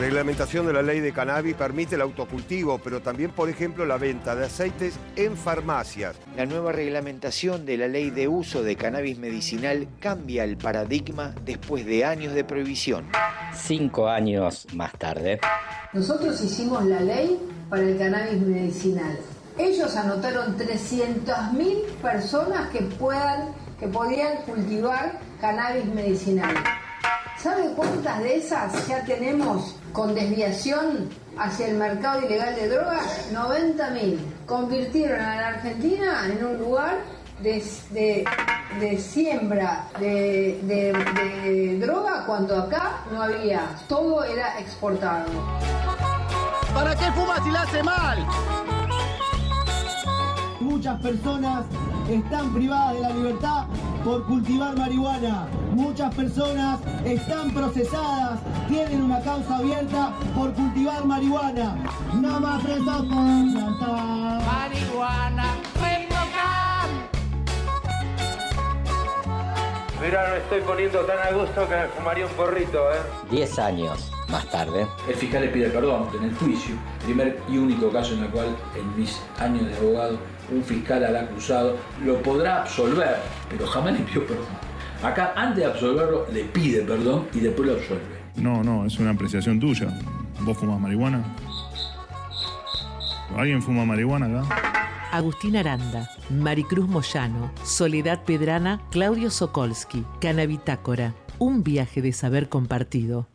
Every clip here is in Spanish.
Reglamentación de la ley de cannabis permite el autocultivo, pero también, por ejemplo, la venta de aceites en farmacias. La nueva reglamentación de la ley de uso de cannabis medicinal cambia el paradigma después de años de prohibición. 5 años más tarde. Nosotros hicimos la ley para el cannabis medicinal. Ellos anotaron 300.000 personas que podían cultivar cannabis medicinal. ¿Sabe cuántas de esas ya tenemos con desviación hacia el mercado ilegal de drogas? 90.000. Convirtieron a la Argentina en un lugar de siembra de droga cuando acá no había. Todo era exportado. ¿Para qué fuma si le hace mal? Muchas personas están privadas de la libertad por cultivar marihuana. Muchas personas están procesadas, tienen una causa abierta por cultivar marihuana. No más presos por plantar marihuana. Mira, no estoy poniendo tan a gusto que me fumaría un porrito, 10 años más tarde. El fiscal le pide perdón en el juicio, primer y único caso en el cual en mis años de abogado un fiscal al acusado lo podrá absolver, pero jamás le pidió perdón. Acá, antes de absolverlo, le pide perdón y después lo absuelve. No, es una apreciación tuya. ¿Vos fumás marihuana? ¿Alguien fuma marihuana acá? Agustín Aranda, Maricruz Moyano, Soledad Pedrana, Claudio Sokolsky, Canabitácora. Un viaje de saber compartido.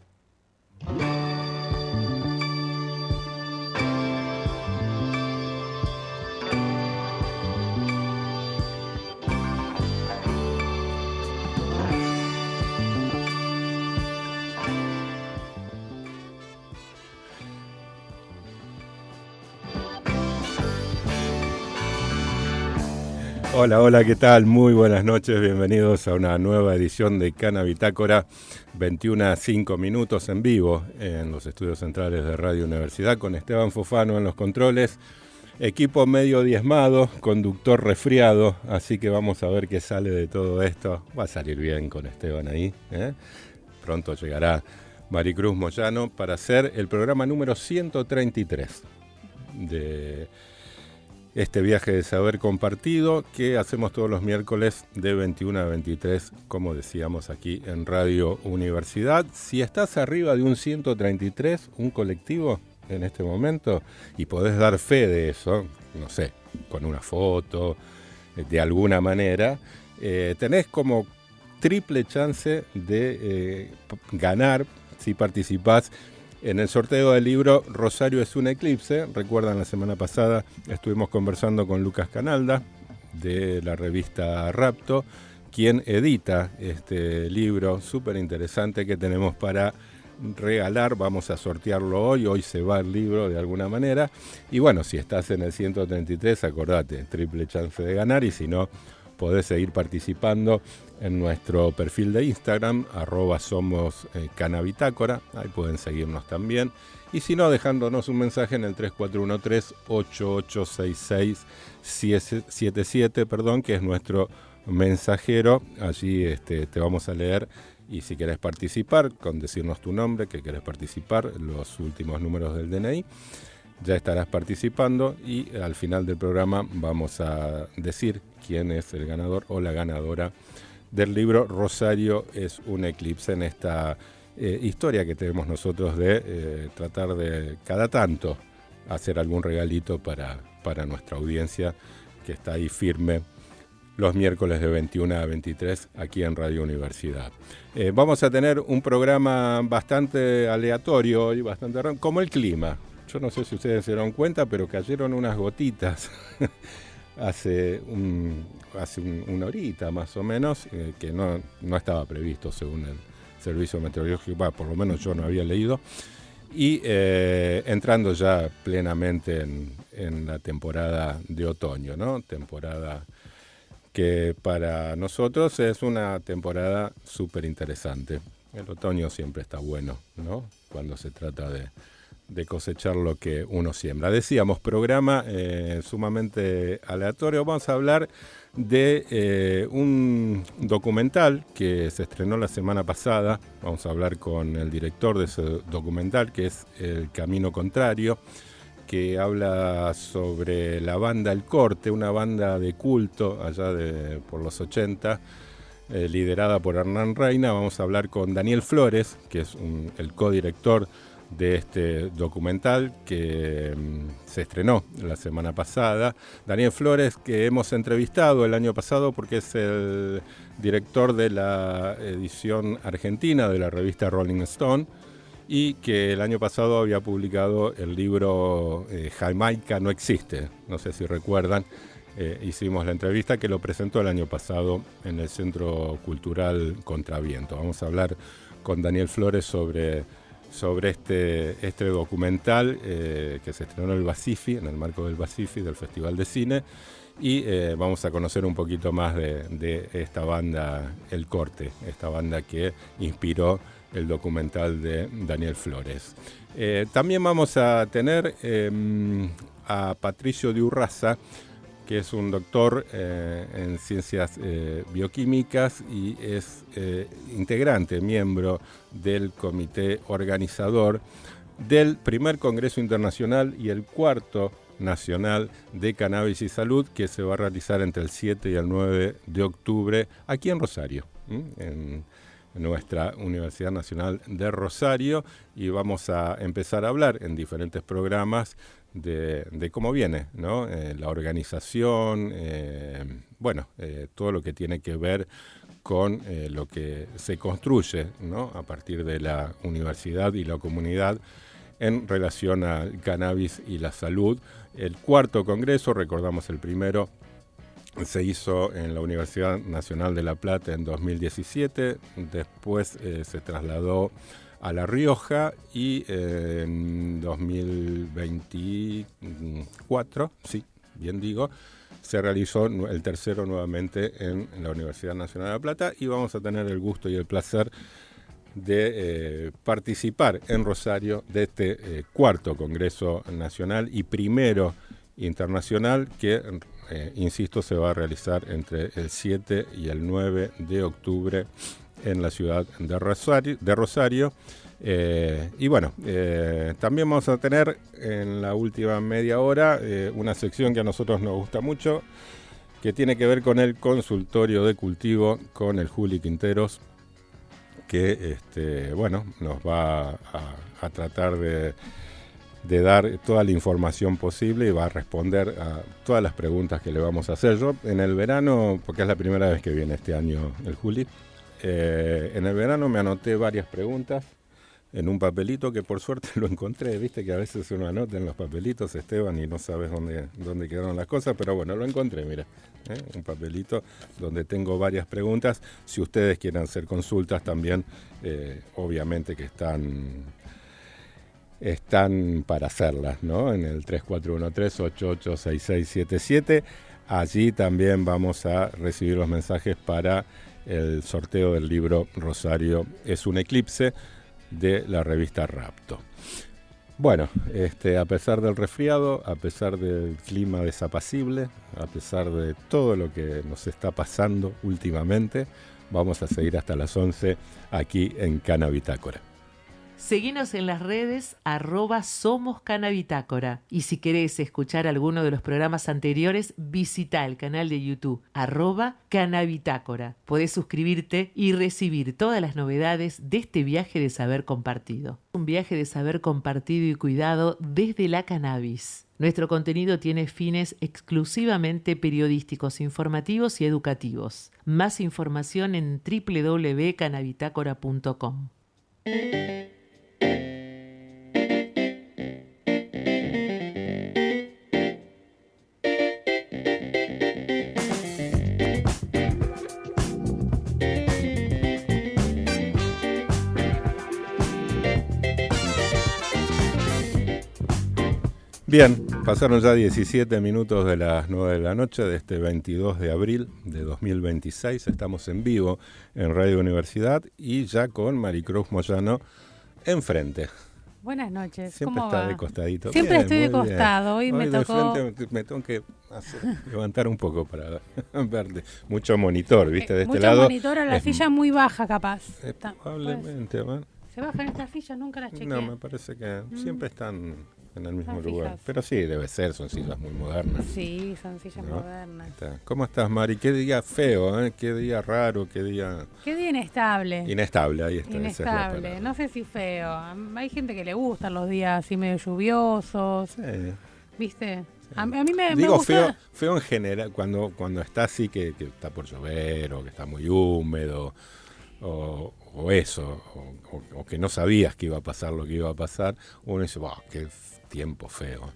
Hola, ¿qué tal? Muy buenas noches, bienvenidos a una nueva edición de Canabitácora, 21:05 en vivo en los estudios centrales de Radio Universidad con Esteban Fofano en los controles, equipo medio diezmado, conductor resfriado, así que vamos a ver qué sale de todo esto. Va a salir bien con Esteban ahí, Pronto llegará Maricruz Moyano para hacer el programa número 133 de este viaje de saber compartido que hacemos todos los miércoles de 21 a 23, como decíamos aquí en Radio Universidad. Si estás arriba de un 133, un colectivo en este momento, y podés dar fe de eso, no sé, con una foto, de alguna manera, tenés como triple chance de ganar si participás en el sorteo del libro Rosario es un eclipse. Recuerdan, la semana pasada estuvimos conversando con Lucas Canalda de la revista Rapto, quien edita este libro súper interesante que tenemos para regalar. Vamos a sortearlo hoy se va el libro de alguna manera. Y bueno, si estás en el 133, acordate, triple chance de ganar, y si no, podés seguir participando en nuestro perfil de Instagram, @somoscanabitácora, ahí pueden seguirnos también. Y si no, dejándonos un mensaje en el 3413-886677, que es nuestro mensajero. Allí te vamos a leer, y si querés participar, con decirnos tu nombre, que querés participar, los últimos números del DNI, ya estarás participando, y al final del programa vamos a decir quién es el ganador o la ganadora del libro Rosario es un eclipse, en esta historia que tenemos nosotros de tratar de cada tanto hacer algún regalito para nuestra audiencia que está ahí firme los miércoles de 21 a 23 aquí en Radio Universidad. Vamos a tener un programa bastante aleatorio y bastante raro, como el clima. Yo no sé si ustedes se dieron cuenta, pero cayeron unas gotitas hace una horita más o menos, que no estaba previsto según el servicio meteorológico, por lo menos yo no había leído, y entrando ya plenamente en la temporada de otoño, ¿no? Temporada que para nosotros es una temporada súper interesante. El otoño siempre está bueno, ¿no? Cuando se trata de de cosechar lo que uno siembra. Decíamos, programa sumamente aleatorio. Vamos a hablar de un documental que se estrenó la semana pasada. Vamos a hablar con el director de ese documental, que es El Camino Contrario, que habla sobre la banda El Corte, una banda de culto allá por los 80, liderada por Hernán Reina. Vamos a hablar con Daniel Flores, que es el codirector de este documental que se estrenó la semana pasada. Daniel Flores, que hemos entrevistado el año pasado porque es el director de la edición argentina de la revista Rolling Stone, y que el año pasado había publicado el libro Jamaica no existe. No sé si recuerdan, hicimos la entrevista, que lo presentó el año pasado en el Centro Cultural Contraviento. Vamos a hablar con Daniel Flores sobre este documental que se estrenó en el Basifi, en el marco del Basifi, del Festival de Cine, y vamos a conocer un poquito más de esta banda El Corte, esta banda que inspiró el documental de Daniel Flores. También vamos a tener a Patricio de Urraza, que es un doctor en ciencias bioquímicas y es integrante, miembro del comité organizador del primer Congreso Internacional y el cuarto Nacional de Cannabis y Salud, que se va a realizar entre el 7 y el 9 de octubre aquí en Rosario, en nuestra Universidad Nacional de Rosario, y vamos a empezar a hablar en diferentes programas de cómo viene, ¿no? La organización, todo lo que tiene que ver con lo que se construye, ¿no? A partir de la universidad y la comunidad en relación al cannabis y la salud. El cuarto congreso, recordamos el primero, se hizo en la Universidad Nacional de La Plata en 2017, después se trasladó a La Rioja y en 2024, sí, bien digo, se realizó el tercero nuevamente en la Universidad Nacional de La Plata, y vamos a tener el gusto y el placer de participar en Rosario de este cuarto Congreso Nacional y primero internacional que, insisto, se va a realizar entre el 7 y el 9 de octubre en la ciudad de Rosario. También vamos a tener en la última media hora una sección que a nosotros nos gusta mucho, que tiene que ver con el consultorio de cultivo con el Juli Quinteros, que nos va a tratar de dar toda la información posible y va a responder a todas las preguntas que le vamos a hacer. Yo en el verano, porque es la primera vez que viene este año el Juli, en el verano me anoté varias preguntas en un papelito que por suerte lo encontré. Viste que a veces uno anota en los papelitos, Esteban, y no sabes dónde quedaron las cosas, pero bueno, lo encontré, mira, un papelito donde tengo varias preguntas. Si ustedes quieren hacer consultas también, obviamente que están para hacerlas, ¿no? En el 3413-886677. Allí también vamos a recibir los mensajes para el sorteo del libro Rosario es un eclipse, de la revista Rapto. Bueno, a pesar del resfriado, a pesar del clima desapacible, a pesar de todo lo que nos está pasando últimamente, vamos a seguir hasta las 11 aquí en Cannabitácora. Seguinos en las redes @SomosCannabitácora. Y si querés escuchar alguno de los programas anteriores, visita el canal de YouTube @Cannabitácora. Podés suscribirte y recibir todas las novedades de este viaje de saber compartido. Un viaje de saber compartido y cuidado desde la cannabis. Nuestro contenido tiene fines exclusivamente periodísticos, informativos y educativos. Más información en www.cannabitácora.com. Bien, pasaron ya 17 minutos de las 9 de la noche de este 22 de abril de 2026. Estamos en vivo en Radio Universidad y ya con Maricruz Moyano enfrente. Buenas noches. Siempre ¿Cómo está va? de costadito. Siempre Bien, estoy de muy bien. costado. Hoy me de tocó. frente me tengo que levantar un poco para verte. Mucho monitor, ¿viste? De este mucho lado. monitor a la silla muy baja, capaz. Probablemente, ¿no? ¿Se bajan estas sillas? Nunca las chequeé. No, me parece que siempre están en el mismo Están lugar. fijas. Pero sí, debe ser, son sillas muy modernas. Sí, son sillas ¿No? modernas. ¿Cómo estás, Mari? Qué día feo, ¿eh? Qué día raro, qué día... Qué día inestable. Inestable, ahí está. Esa es la Inestable. palabra. No sé si feo. Hay gente que le gustan los días así medio lluviosos. Sí. ¿Viste? A mí me Digo, gusta... feo en general, cuando está así que está por llover o que está muy húmedo o eso, o que no sabías que iba a pasar lo que iba a pasar, uno dice, wow, qué tiempo feo.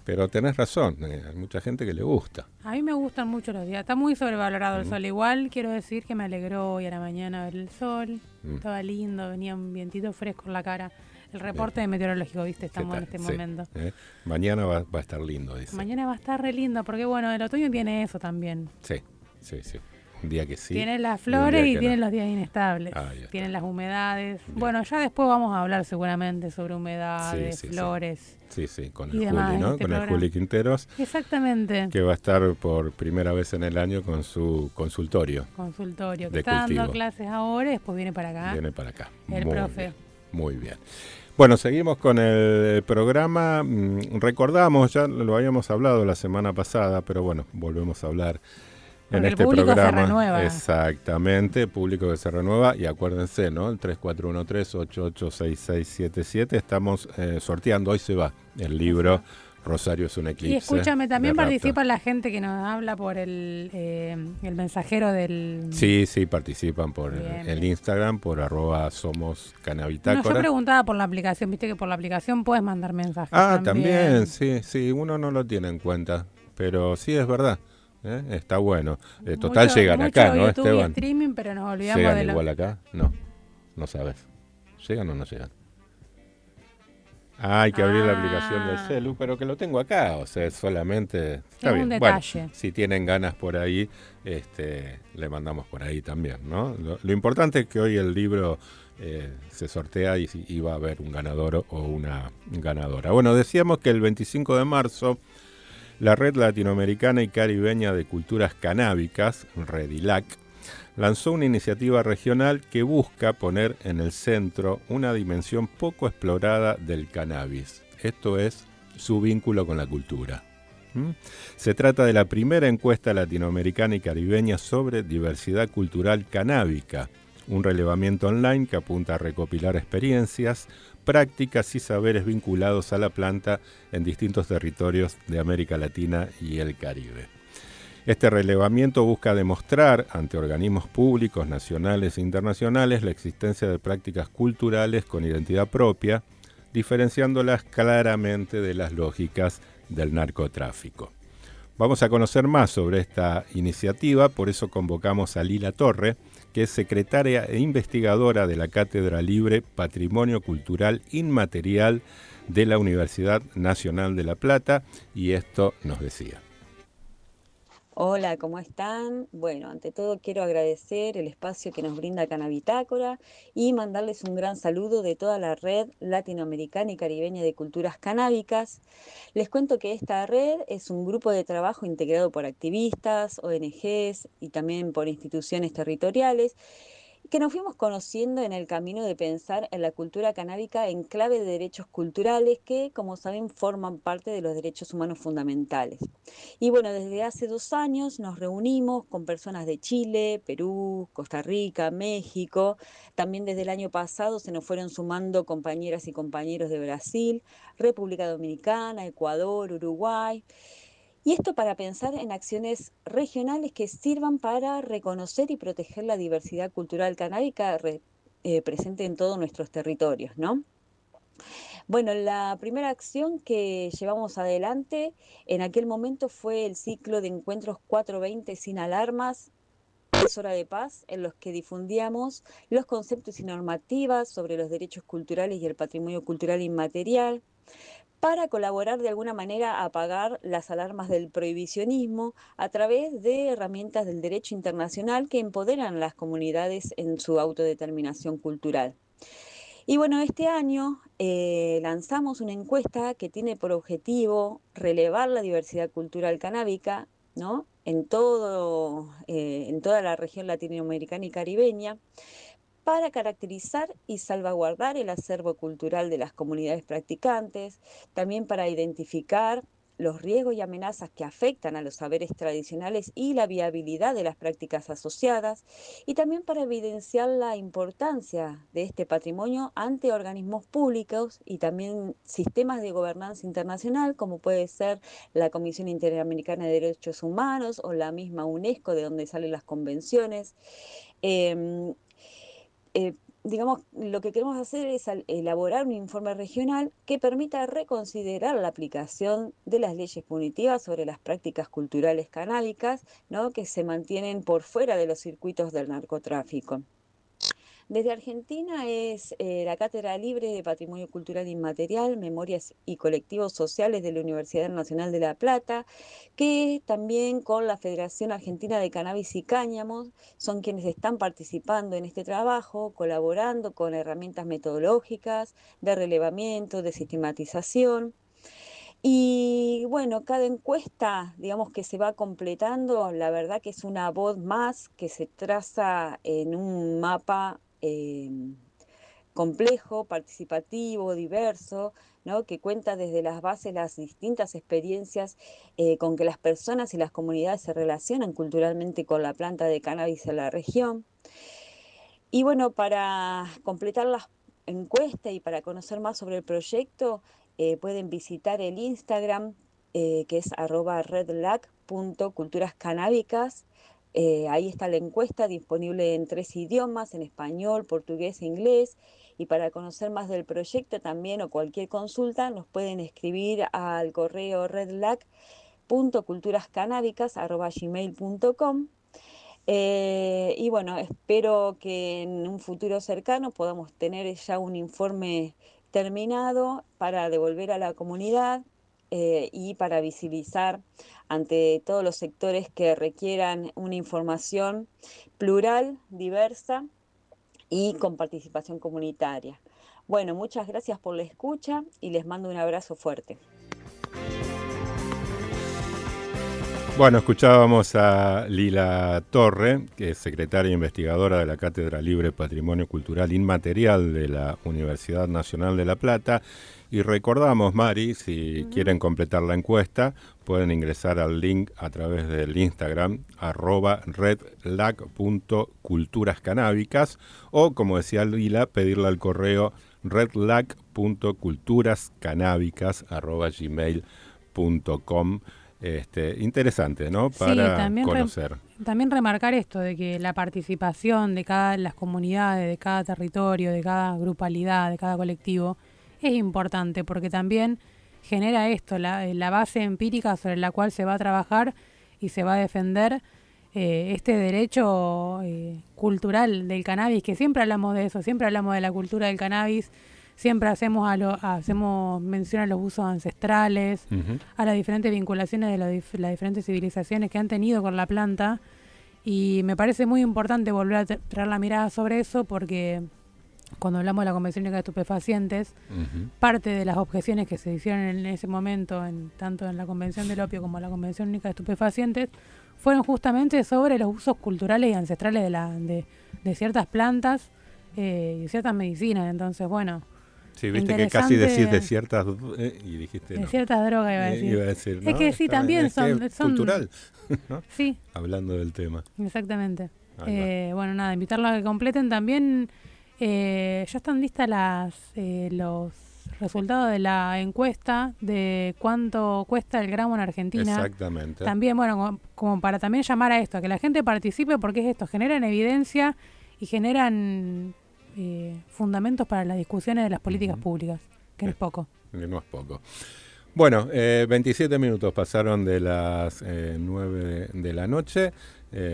Pero tenés razón, hay mucha gente que le gusta. A mí me gustan mucho los días. Está muy sobrevalorado el sol. Igual quiero decir que me alegró hoy a la mañana ver el sol. Estaba lindo, venía un vientito fresco en la cara. El reporte meteorológico, ¿viste? Estamos en este momento. Mañana va a estar lindo, dice. Mañana va a estar re lindo, porque bueno, el otoño tiene eso también. Sí. Un día que sí. Tiene las flores y tiene los días inestables. Tienen las humedades. Bien. Bueno, ya después vamos a hablar seguramente sobre humedades, flores. Sí, con y el demás, Juli, ¿no? este Con el programa. Juli Quinteros. Exactamente. Que va a estar por primera vez en el año con su consultorio. Consultorio. Que de está cultivo. dando clases ahora y después viene para acá. Viene para acá. El Muy profe. bien, muy bien. Bueno, seguimos con el programa. Recordamos, ya lo habíamos hablado la semana pasada, pero bueno, volvemos a hablar en Porque este el público programa. se renueva. Exactamente, público que se renueva. Y acuérdense, ¿no? El 3413-886677. Estamos sorteando, hoy se va el libro Rosario es un eclipse. Y escúchame, también de Raptor. participa la gente que nos habla por el mensajero del... Sí, participan por Bien, el bien. Instagram, por @somos No, Canabitácora. yo preguntaba por la aplicación, viste que por la aplicación puedes mandar mensajes. También, sí, uno no lo tiene en cuenta, pero sí es verdad, está bueno. Total llegan mucho acá, ¿no, YouTube y Esteban? streaming, pero nos olvidamos ¿Llegan de lo... igual acá? No sabes. ¿Llegan o no llegan? Hay que abrir la aplicación del celu, pero que lo tengo acá, o sea, es solamente... Está Es bien. un detalle. Bueno, si tienen ganas por ahí, le mandamos por ahí también, ¿no? Lo importante es que hoy el libro se sortea y va a haber un ganador o una ganadora. Bueno, decíamos que el 25 de marzo la Red Latinoamericana y Caribeña de Culturas Canábicas, REDILAC, lanzó una iniciativa regional que busca poner en el centro una dimensión poco explorada del cannabis. Esto es su vínculo con la cultura. Se trata de la primera encuesta latinoamericana y caribeña sobre diversidad cultural canábica, un relevamiento online que apunta a recopilar experiencias, prácticas y saberes vinculados a la planta en distintos territorios de América Latina y el Caribe. Este relevamiento busca demostrar ante organismos públicos, nacionales e internacionales, la existencia de prácticas culturales con identidad propia, diferenciándolas claramente de las lógicas del narcotráfico. Vamos a conocer más sobre esta iniciativa, por eso convocamos a Lila Torre, que es secretaria e investigadora de la Cátedra Libre Patrimonio Cultural Inmaterial de la Universidad Nacional de La Plata, y esto nos decía. Hola, ¿cómo están? Bueno, ante todo quiero agradecer el espacio que nos brinda Canabitácora y mandarles un gran saludo de toda la red latinoamericana y caribeña de culturas canábicas. Les cuento que esta red es un grupo de trabajo integrado por activistas, ONGs y también por instituciones territoriales, que nos fuimos conociendo en el camino de pensar en la cultura canábica en clave de derechos culturales que, como saben, forman parte de los derechos humanos fundamentales. Y bueno, desde hace 2 años nos reunimos con personas de Chile, Perú, Costa Rica, México. También desde el año pasado se nos fueron sumando compañeras y compañeros de Brasil, República Dominicana, Ecuador, Uruguay. Y esto para pensar en acciones regionales que sirvan para reconocer y proteger la diversidad cultural canábica presente en todos nuestros territorios, ¿no? Bueno, la primera acción que llevamos adelante en aquel momento fue el ciclo de encuentros 420 sin alarmas, es hora de paz, en los que difundíamos los conceptos y normativas sobre los derechos culturales y el patrimonio cultural inmaterial, para colaborar de alguna manera a apagar las alarmas del prohibicionismo a través de herramientas del derecho internacional que empoderan a las comunidades en su autodeterminación cultural. Y bueno, este año lanzamos una encuesta que tiene por objetivo relevar la diversidad cultural canábica, ¿no? En toda la región latinoamericana y caribeña, para caracterizar y salvaguardar el acervo cultural de las comunidades practicantes, también para identificar los riesgos y amenazas que afectan a los saberes tradicionales y la viabilidad de las prácticas asociadas, y también para evidenciar la importancia de este patrimonio ante organismos públicos y también sistemas de gobernanza internacional, como puede ser la Comisión Interamericana de Derechos Humanos o la misma UNESCO, de donde salen las convenciones. Digamos, lo que queremos hacer es elaborar un informe regional que permita reconsiderar la aplicación de las leyes punitivas sobre las prácticas culturales canábicas, ¿no?, que se mantienen por fuera de los circuitos del narcotráfico. Desde Argentina es la Cátedra Libre de Patrimonio Cultural Inmaterial, Memorias y Colectivos Sociales de la Universidad Nacional de La Plata, que también con la Federación Argentina de Cannabis y Cáñamos son quienes están participando en este trabajo, colaborando con herramientas metodológicas de relevamiento, de sistematización. Y bueno, cada encuesta, digamos, que se va completando, la verdad que es una voz más que se traza en un mapa complejo, participativo, diverso, ¿no?, que cuenta desde las bases las distintas experiencias con que las personas y las comunidades se relacionan culturalmente con la planta de cannabis en la región. Y bueno, para completar la encuesta y para conocer más sobre el proyecto, pueden visitar el Instagram, que es @redlac.culturascanábicas. Ahí está la encuesta disponible en 3 idiomas, en español, portugués e inglés. Y para conocer más del proyecto también o cualquier consulta, nos pueden escribir al correo redlac.culturascanábicas@gmail.com. Y bueno, espero que en un futuro cercano podamos tener ya un informe terminado para devolver a la comunidad y para visibilizar ante todos los sectores que requieran una información plural, diversa y con participación comunitaria. Bueno, muchas gracias por la escucha y les mando un abrazo fuerte. Bueno, escuchábamos a Lila Torre, que es secretaria e investigadora de la Cátedra Libre Patrimonio Cultural Inmaterial de la Universidad Nacional de La Plata. Y recordamos, Mari, si quieren completar la encuesta, pueden ingresar al link a través del Instagram, @redlac.culturascanábicas, o, como decía Lila, pedirle al correo redlac.culturascanábicas@gmail.com. Interesante, ¿no? Para conocer. También remarcar esto de que la participación de cada las comunidades, de cada territorio, de cada grupalidad, de cada colectivo, es importante porque también genera esto, la base empírica sobre la cual se va a trabajar y se va a defender este derecho cultural del cannabis, que siempre hablamos de eso, siempre hablamos de la cultura del cannabis. Siempre hacemos mención a los usos ancestrales, a las diferentes vinculaciones de las diferentes civilizaciones que han tenido con la planta. Y me parece muy importante volver a traer la mirada sobre eso porque cuando hablamos de la Convención Única de Estupefacientes, parte de las objeciones que se hicieron en ese momento, tanto en la Convención del Opio como en la Convención Única de Estupefacientes, fueron justamente sobre los usos culturales y ancestrales de ciertas plantas y ciertas medicinas. Entonces, bueno... Sí, viste que casi decís de ciertas... y dijiste de no. ciertas drogas iba a decir. ¿no? Es que sí, también son cultural, ¿no? Sí. Hablando del tema. Exactamente. Bueno, nada, invitarlos a que completen también. Ya están listas los resultados de la encuesta de cuánto cuesta el gramo en Argentina. Exactamente. También, bueno, como para también llamar a esto, a que la gente participe, porque es esto, generan evidencia y generan... fundamentos para las discusiones de las políticas públicas, que no es poco. No es poco. Bueno, 27 minutos pasaron de las 9 de la noche.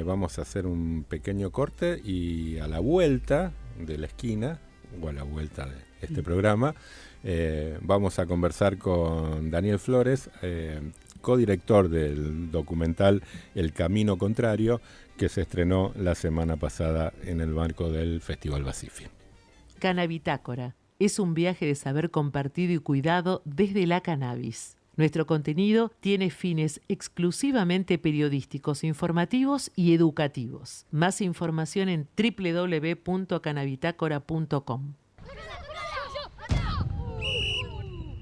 Vamos a hacer un pequeño corte y a la vuelta de la esquina, o a la vuelta de este programa, vamos a conversar con Daniel Flores, codirector del documental El Camino Contrario, que se estrenó la semana pasada en el marco del Festival Basifi. Cannabitácora, es un viaje de saber compartido y cuidado desde la cannabis. Nuestro contenido tiene fines exclusivamente periodísticos, informativos y educativos. Más información en www.cannabitácora.com.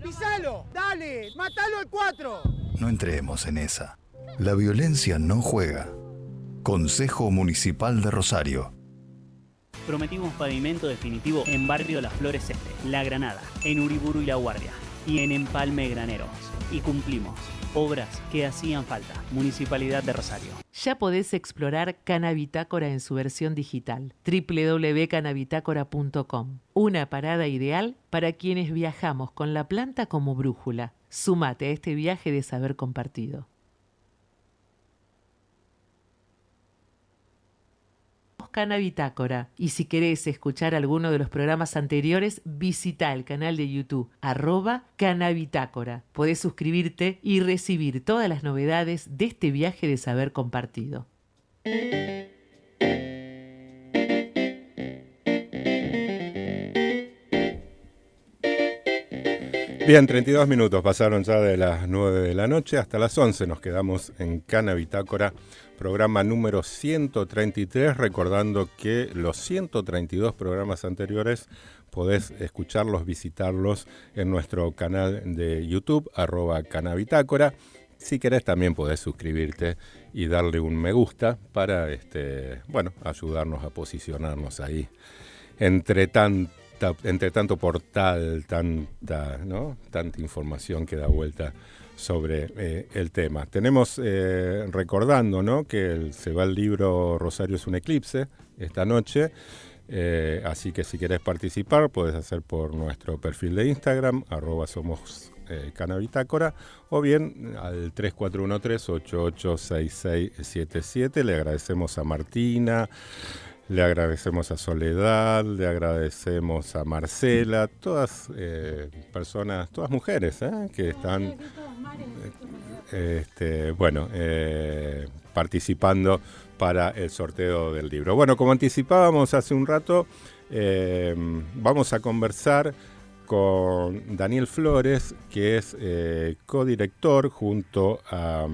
¡Pisalo! ¡Dale! ¡Matalo al 4! No entremos en esa. La violencia no juega. Consejo Municipal de Rosario. Prometimos pavimento definitivo en Barrio Las Flores Este, La Granada, en Uriburu y La Guardia, y en Empalme Graneros. Y cumplimos. Obras que hacían falta. Municipalidad de Rosario. Ya podés explorar Cannabitácora en su versión digital. www.cannabitácora.com. Una parada ideal para quienes viajamos con la planta como brújula. Sumate a este viaje de saber compartido. Cannabitácora. Y si querés escuchar alguno de los programas anteriores, visita el canal de YouTube @Cannabitácora. Podés suscribirte y recibir todas las novedades de este viaje de saber compartido. Bien, 32 minutos pasaron ya de las 9 de la noche hasta las 11. Nos quedamos en Cannabitácora, programa número 133, recordando que los 132 programas anteriores podés escucharlos, visitarlos en nuestro canal de YouTube, @Cannabitácora. Si querés también podés suscribirte y darle un me gusta para ayudarnos a posicionarnos ahí. Entre tanto portal, tanta información que da vuelta sobre el tema. Tenemos recordando, ¿no?, que se va el libro Rosario es un eclipse esta noche, así que si querés participar podés hacer por nuestro perfil de Instagram, @somos_Cannabitácora, o bien al 3413-886677. Le agradecemos a Martina, le agradecemos a Soledad, le agradecemos a Marcela, todas personas, todas mujeres que están participando para el sorteo del libro. Bueno, como anticipábamos hace un rato, vamos a conversar con Daniel Flores, que es codirector junto a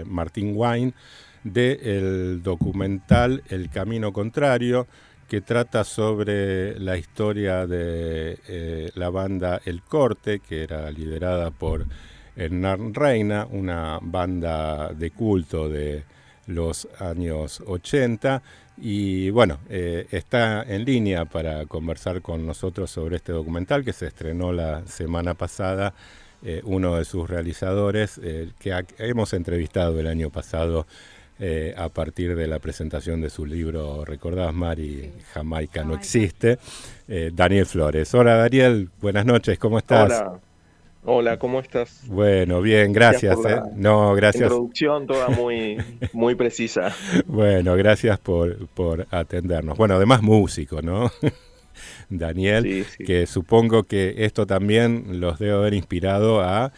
Martín Wine, del documental El Camino Contrario, que trata sobre la historia de la banda El Corte, que era liderada por Hernán Reina, una banda de culto de los años 80. Y bueno, está en línea para conversar con nosotros sobre este documental que se estrenó la semana pasada. Uno de sus realizadores, que hemos entrevistado el año pasado a partir de la presentación de su libro, ¿recordabas, Mari? Jamaica no existe. Daniel Flores. Hola, Daniel, buenas noches, ¿cómo estás? Hola, ¿cómo estás? Bueno, bien, gracias. Gracias. Introducción toda muy precisa. Bueno, gracias por atendernos. Bueno, además músico, ¿no? Daniel, sí. Que supongo que esto también los debe haber inspirado a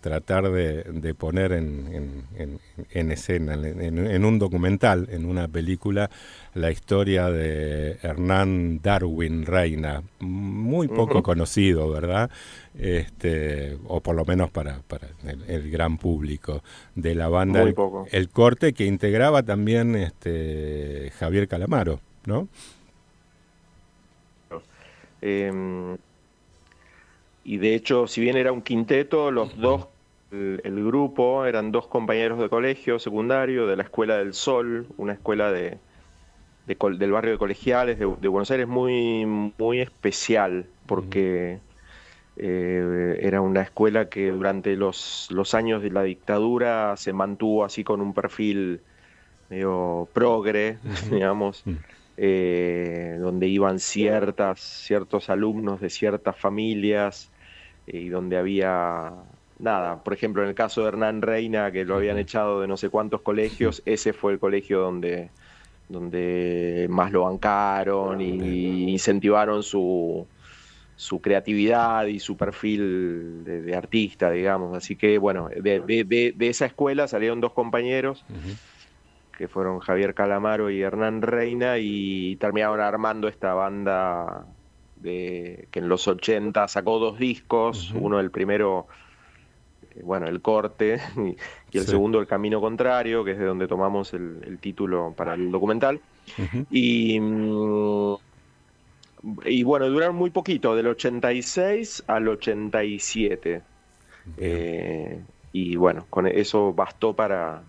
tratar de poner en escena, en un documental, en una película, la historia de Hernán Darwin Reina, muy poco conocido, ¿verdad? O por lo menos para el gran público de la banda El Corte, que integraba también Javier Calamaro, ¿no? Y de hecho, si bien era un quinteto, los dos, el grupo, eran dos compañeros de colegio secundario de la Escuela del Sol, una escuela del barrio de Colegiales de Buenos Aires muy especial, porque era una escuela que durante los años de la dictadura se mantuvo así con un perfil medio progre, digamos. Donde iban ciertos alumnos de ciertas familias, y donde había por ejemplo, en el caso de Hernán Reina, que lo habían echado de no sé cuántos colegios, ese fue el colegio donde más lo bancaron y incentivaron su creatividad y su perfil de artista, digamos. Así que bueno, de esa escuela salieron dos compañeros que fueron Javier Calamaro y Hernán Reina, y terminaron armando esta banda que en los 80 sacó 2 discos, uno el primero, bueno, El Corte, y el segundo El Camino Contrario, que es de donde tomamos el título para el documental. Y bueno, duraron muy poquito, del 86 al 87. Y bueno, con eso bastó para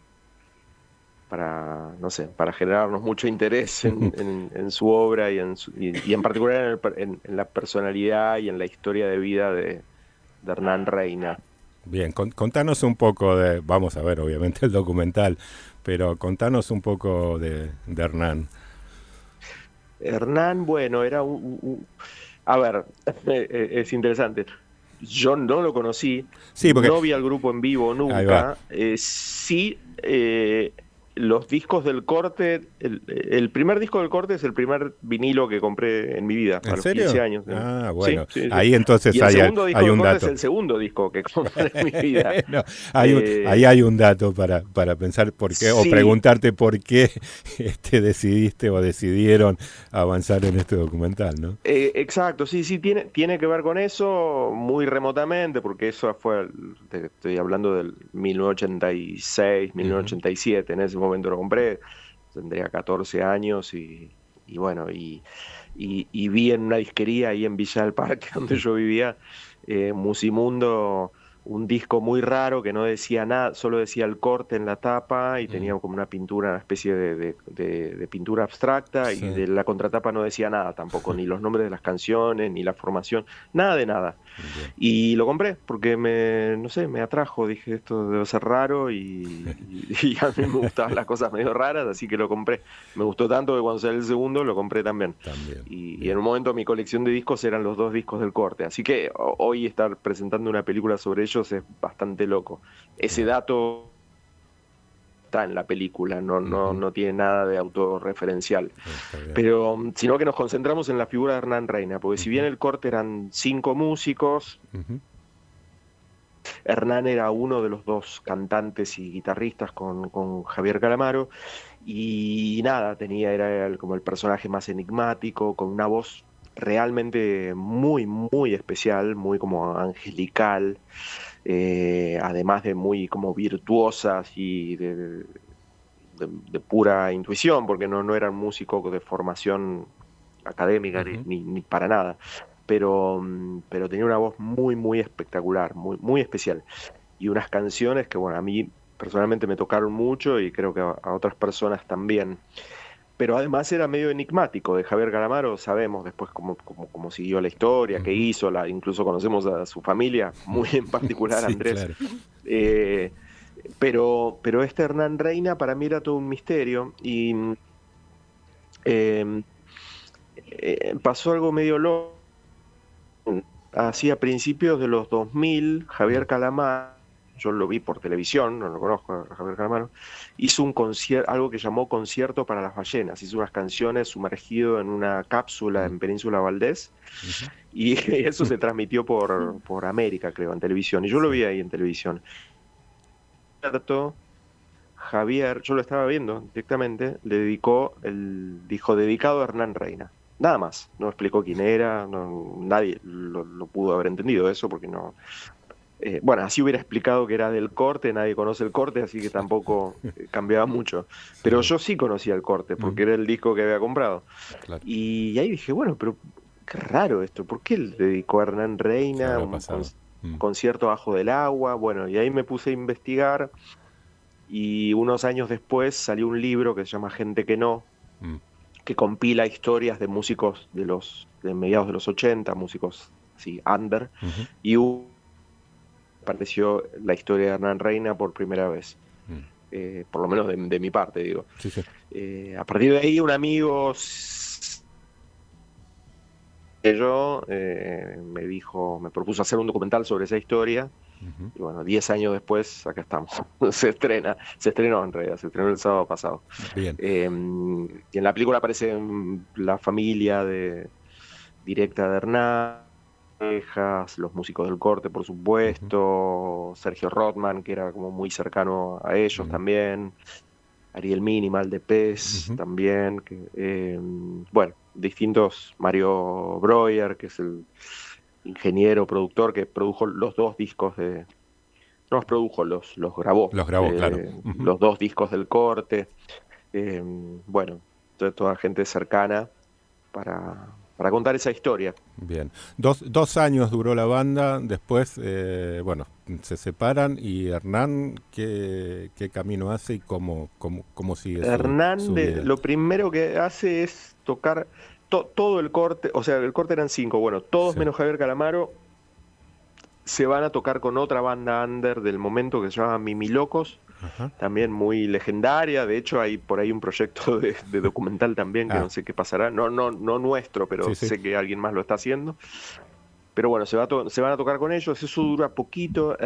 no sé, para generarnos mucho interés en su obra y en particular en la personalidad y en la historia de vida de Hernán Reina. Bien, contanos un poco vamos a ver obviamente el documental, pero contanos un poco de Hernán. Hernán, bueno, era a ver, es interesante. Yo no lo conocí, sí, porque no vi al grupo en vivo nunca. Sí, los discos del Corte, el primer disco del Corte es el primer vinilo que compré en mi vida, a los 15 años. Ah, bueno, sí. Ahí entonces y el segundo disco hay un del Corte dato. Es el segundo disco que compré en mi vida. No, ahí hay un dato para pensar por qué, o preguntarte por qué decidiste o decidieron avanzar en este documental, ¿no? Exacto, sí, tiene que ver con eso muy remotamente, porque eso fue, estoy hablando del 1986, 1987, en ese momento lo compré, tendría 14 años y bueno, y vi en una disquería ahí en Villa del Parque, donde yo vivía, Musimundo, un disco muy raro que no decía nada, solo decía El Corte en la tapa y tenía como una pintura, una especie de pintura abstracta, y de la contratapa no decía nada tampoco, ni los nombres de las canciones, ni la formación, nada de nada. Y lo compré porque me atrajo, dije, esto debe ser raro y a mí me gustaban las cosas medio raras, así que lo compré. Me gustó tanto que cuando salió el segundo lo compré también. Y en un momento mi colección de discos eran los 2 discos del Corte, así que hoy estar presentando una película sobre ellos es bastante loco. Ese dato está en la película, no tiene nada de autorreferencial, pero sino que nos concentramos en la figura de Hernán Reina, porque si bien El Corte eran 5 músicos, Hernán era uno de los 2 cantantes y guitarristas con Javier Calamaro, y nada, era como el personaje más enigmático, con una voz realmente muy, muy especial, muy como angelical, además de muy como virtuosas y de pura intuición, porque no eran músicos de formación académica ni para nada, pero tenía una voz muy, muy espectacular, muy, muy especial, y unas canciones que, bueno, a mí personalmente me tocaron mucho y creo que a otras personas también. Pero además era medio enigmático. De Javier Calamaro sabemos después cómo siguió la historia, qué hizo, incluso conocemos a su familia, muy en particular Andrés. Claro. Pero este Hernán Reina para mí era todo un misterio, y pasó algo medio loco. Así a principios de los 2000, Javier Calamaro, yo lo vi por televisión, no lo conozco a Javier Calamaro, hizo un concierto, algo que llamó Concierto para las Ballenas, hizo unas canciones sumergido en una cápsula en Península Valdés, y eso se transmitió por América, creo, en televisión, y yo lo vi ahí en televisión. Javier, yo lo estaba viendo directamente, le dijo dedicado a Hernán Reina. Nada más, no explicó quién era, nadie lo pudo haber entendido eso, porque no... bueno, así hubiera explicado que era del Corte, nadie conoce El Corte, así que tampoco cambiaba mucho. Pero yo sí conocía El Corte, porque era el disco que había comprado. Claro. Y ahí dije, bueno, pero qué raro esto, ¿por qué le dedicó a Hernán Reina un concierto bajo del agua? Bueno, y ahí me puse a investigar, y unos años después salió un libro que se llama Gente que no, que compila historias de músicos de mediados de los 80, músicos así, under, y apareció la historia de Hernán Reina por primera vez, por lo menos de mi parte, digo. A partir de ahí un amigo me propuso hacer un documental sobre esa historia, y bueno, 10 años después acá estamos. se estrenó en realidad, se estrenó el sábado pasado. Bien. Y en la película aparece la familia directa de Hernán, los músicos del Corte, por supuesto, Sergio Rothman, que era como muy cercano a ellos también, Ariel Minimal de Pez también, bueno, distintos, Mario Breuer, que es el ingeniero, productor, que produjo los dos discos no los produjo, los grabó. Los grabó, claro. Los dos discos del corte. Bueno, toda gente cercana para contar esa historia. Bien. 2 años duró la banda, después, bueno, se separan, y Hernán, ¿qué camino hace y cómo sigue Hernán, su vida? Lo primero que hace es tocar todo el corte, o sea, el corte eran 5, bueno, todos menos Javier Calamaro se van a tocar con otra banda under del momento que se llama Mimilocos, también muy legendaria. De hecho hay por ahí un proyecto de documental también, que no sé qué pasará, no nuestro, pero sé que alguien más lo está haciendo. Pero bueno, se van a tocar con ellos, eso dura poquito.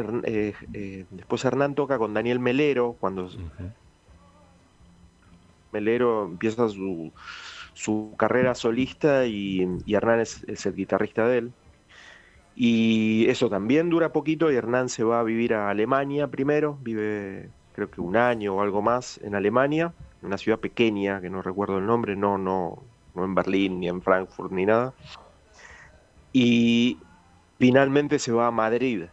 Después Hernán toca con Daniel Melero, cuando Melero empieza su carrera solista, y Hernán es el guitarrista de él. Y eso también dura poquito, y Hernán se va a vivir a Alemania primero, vive creo que 1 año o algo más en Alemania, en una ciudad pequeña que no recuerdo el nombre, no en Berlín ni en Frankfurt ni nada. Y finalmente se va a Madrid.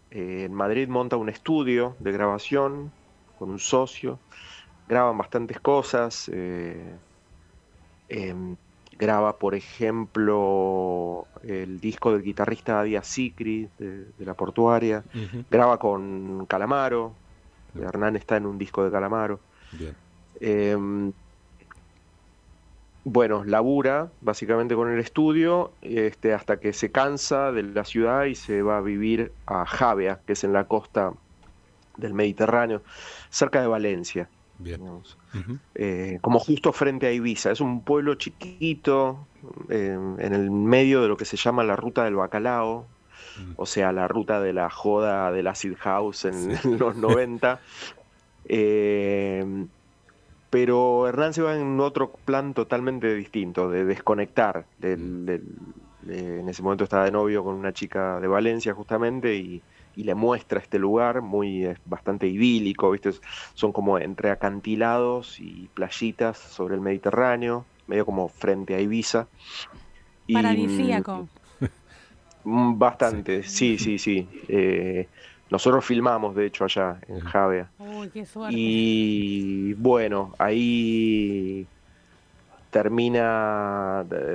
En Madrid monta un estudio de grabación con un socio, graban bastantes cosas. Graba, por ejemplo, el disco del guitarrista Adia Sicri de La Portuaria. Graba con Calamaro. Hernán está en un disco de Calamaro. Bien. Bueno, labura básicamente con el estudio hasta que se cansa de la ciudad y se va a vivir a Javea, que es en la costa del Mediterráneo, cerca de Valencia. Bien. Como justo frente a Ibiza. Es un pueblo chiquito, en el medio de lo que se llama la ruta del bacalao, o sea, la ruta de la joda del acid house en los 90. Pero Hernán se va en otro plan totalmente distinto, de desconectar. En ese momento estaba de novio con una chica de Valencia justamente, y le muestra este lugar bastante idílico, ¿viste? Son como entre acantilados y playitas sobre el Mediterráneo, medio como frente a Ibiza. Paradisíaco. Bastante, sí. Nosotros filmamos, de hecho, allá en Javea. Uy, qué suerte. Y bueno, ahí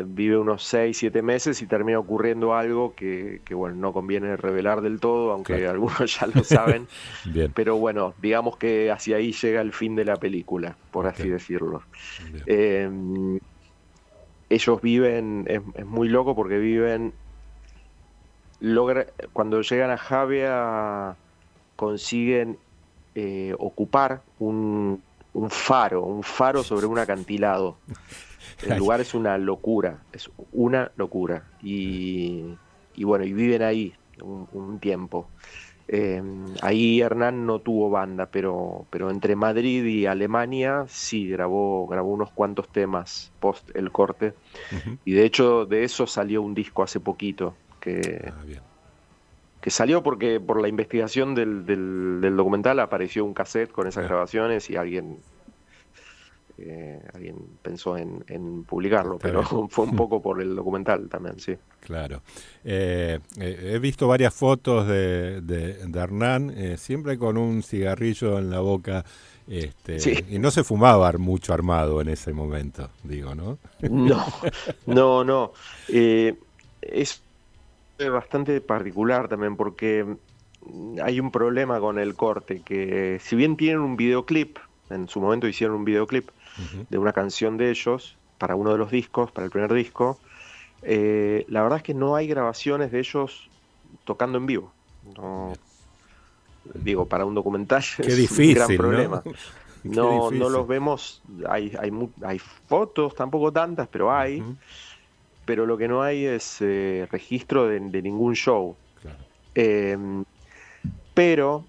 vive unos 6-7 meses y termina ocurriendo algo que bueno, no conviene revelar del todo, aunque algunos ya lo saben. Bien. Pero bueno, digamos que hacia ahí llega el fin de la película, por así decirlo. Ellos viven, es muy loco porque viven, cuando llegan a Javea consiguen ocupar un faro sobre un acantilado. El lugar es una locura, y bueno, y viven ahí un tiempo. Ahí Hernán no tuvo banda, pero entre Madrid y Alemania sí grabó unos cuantos temas post el corte. Y de hecho de eso salió un disco hace poquito que salió porque por la investigación del documental apareció un cassette con esas grabaciones, y alguien pensó en publicarlo, pero fue un poco por el documental también, sí. Claro. He visto varias fotos de Hernán, siempre con un cigarrillo en la boca, y no se fumaba mucho armado en ese momento, digo, ¿no? No. Es bastante particular también, porque hay un problema con el corte, que si bien tienen un videoclip, en su momento hicieron un videoclip de una canción de ellos para uno de los discos, para el primer disco, la verdad es que no hay grabaciones de ellos tocando en vivo. No, digo, para un documental Qué difícil, un gran problema. ¿No? No los vemos, hay fotos, tampoco tantas, pero hay. Pero lo que no hay es registro de ningún show. Claro. Pero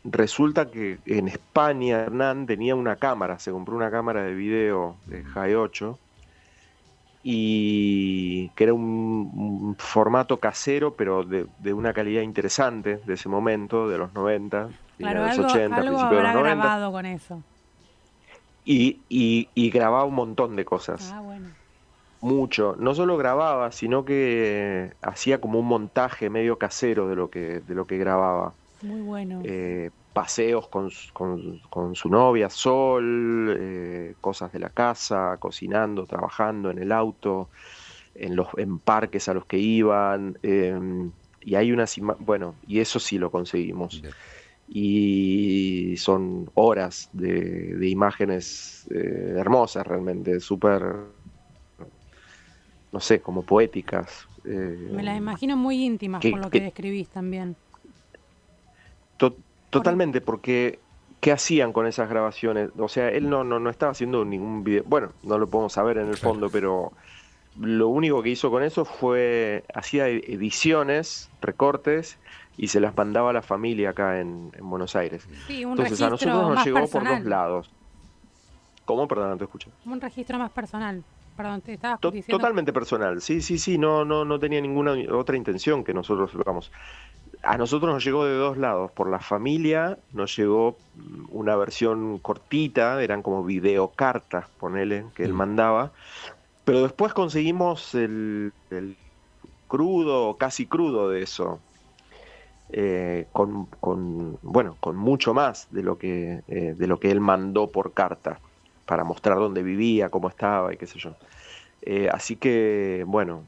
resulta que en España Hernán tenía una cámara, se compró una cámara de video de G8, y que era un formato casero, pero de una calidad interesante de ese momento, de los 90, claro, de los algo 80, algo principios de habrá los 90. grabado con eso. Y grababa un montón de cosas. Ah, bueno. Mucho. No solo grababa, sino que hacía como un montaje medio casero de lo que grababa. Muy bueno. Paseos con su novia Sol, cosas de la casa, cocinando, trabajando en el auto, en parques a los que iban, y hay bueno, y eso sí lo conseguimos. Bien. Y son horas de imágenes hermosas realmente, súper, no sé, como poéticas. Me las imagino muy íntimas por lo que describís también. Totalmente, porque ¿qué hacían con esas grabaciones? O sea, él no estaba haciendo ningún video, bueno, no lo podemos saber en el fondo, pero lo único que hizo con eso fue, hacía ediciones, recortes, y se las mandaba a la familia acá en Buenos Aires. Sí, un Entonces a nosotros nos llegó personal. Por dos lados. ¿Cómo? Perdón, no te escucho. Un registro más personal. Perdón, te estabas diciendo... Totalmente personal, sí, no tenía ninguna otra intención que nosotros lo hagamos. A nosotros nos llegó de dos lados. Por la familia nos llegó una versión cortita, eran como videocartas, ponele, que él mandaba. Pero después conseguimos el crudo, casi crudo de eso. Con mucho más de lo que él mandó por carta, para mostrar dónde vivía, cómo estaba y qué sé yo. Así que, bueno,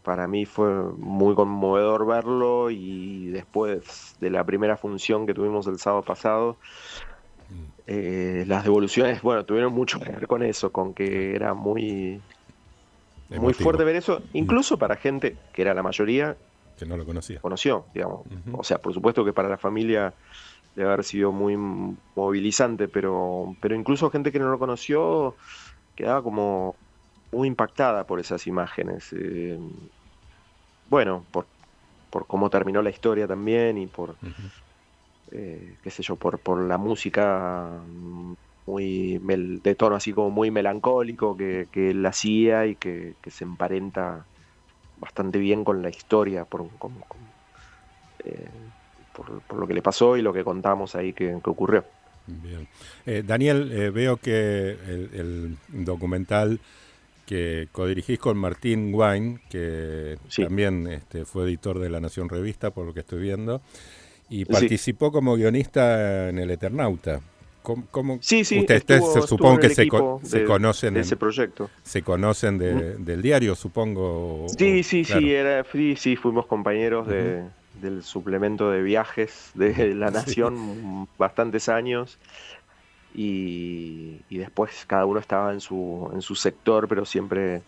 para mí fue muy conmovedor verlo, y después de la primera función que tuvimos el sábado pasado, las devoluciones, bueno, tuvieron mucho que ver con eso, con que era muy fuerte ver eso, incluso para gente que era la mayoría que no lo conoció, digamos. O sea, por supuesto que para la familia debe haber sido muy movilizante, pero incluso gente que no lo conoció quedaba como muy impactada por esas imágenes. Bueno, por cómo terminó la historia también, y por, qué sé yo, por la música muy de tono así como muy melancólico que él hacía, y que se emparenta bastante bien con la historia, por lo que le pasó y lo que contamos ahí que ocurrió. Bien. Daniel, veo que el documental que codirigís con Martín Wine, que también fue editor de La Nación Revista, por lo que estoy viendo, y participó como guionista en El Eternauta. ¿Cómo? Sí, ustedes supongo que se conocen de ese proyecto. Se conocen del diario, supongo. Sí, fuimos compañeros del suplemento de viajes de La Nación bastantes años, y después cada uno estaba en su sector, pero siempre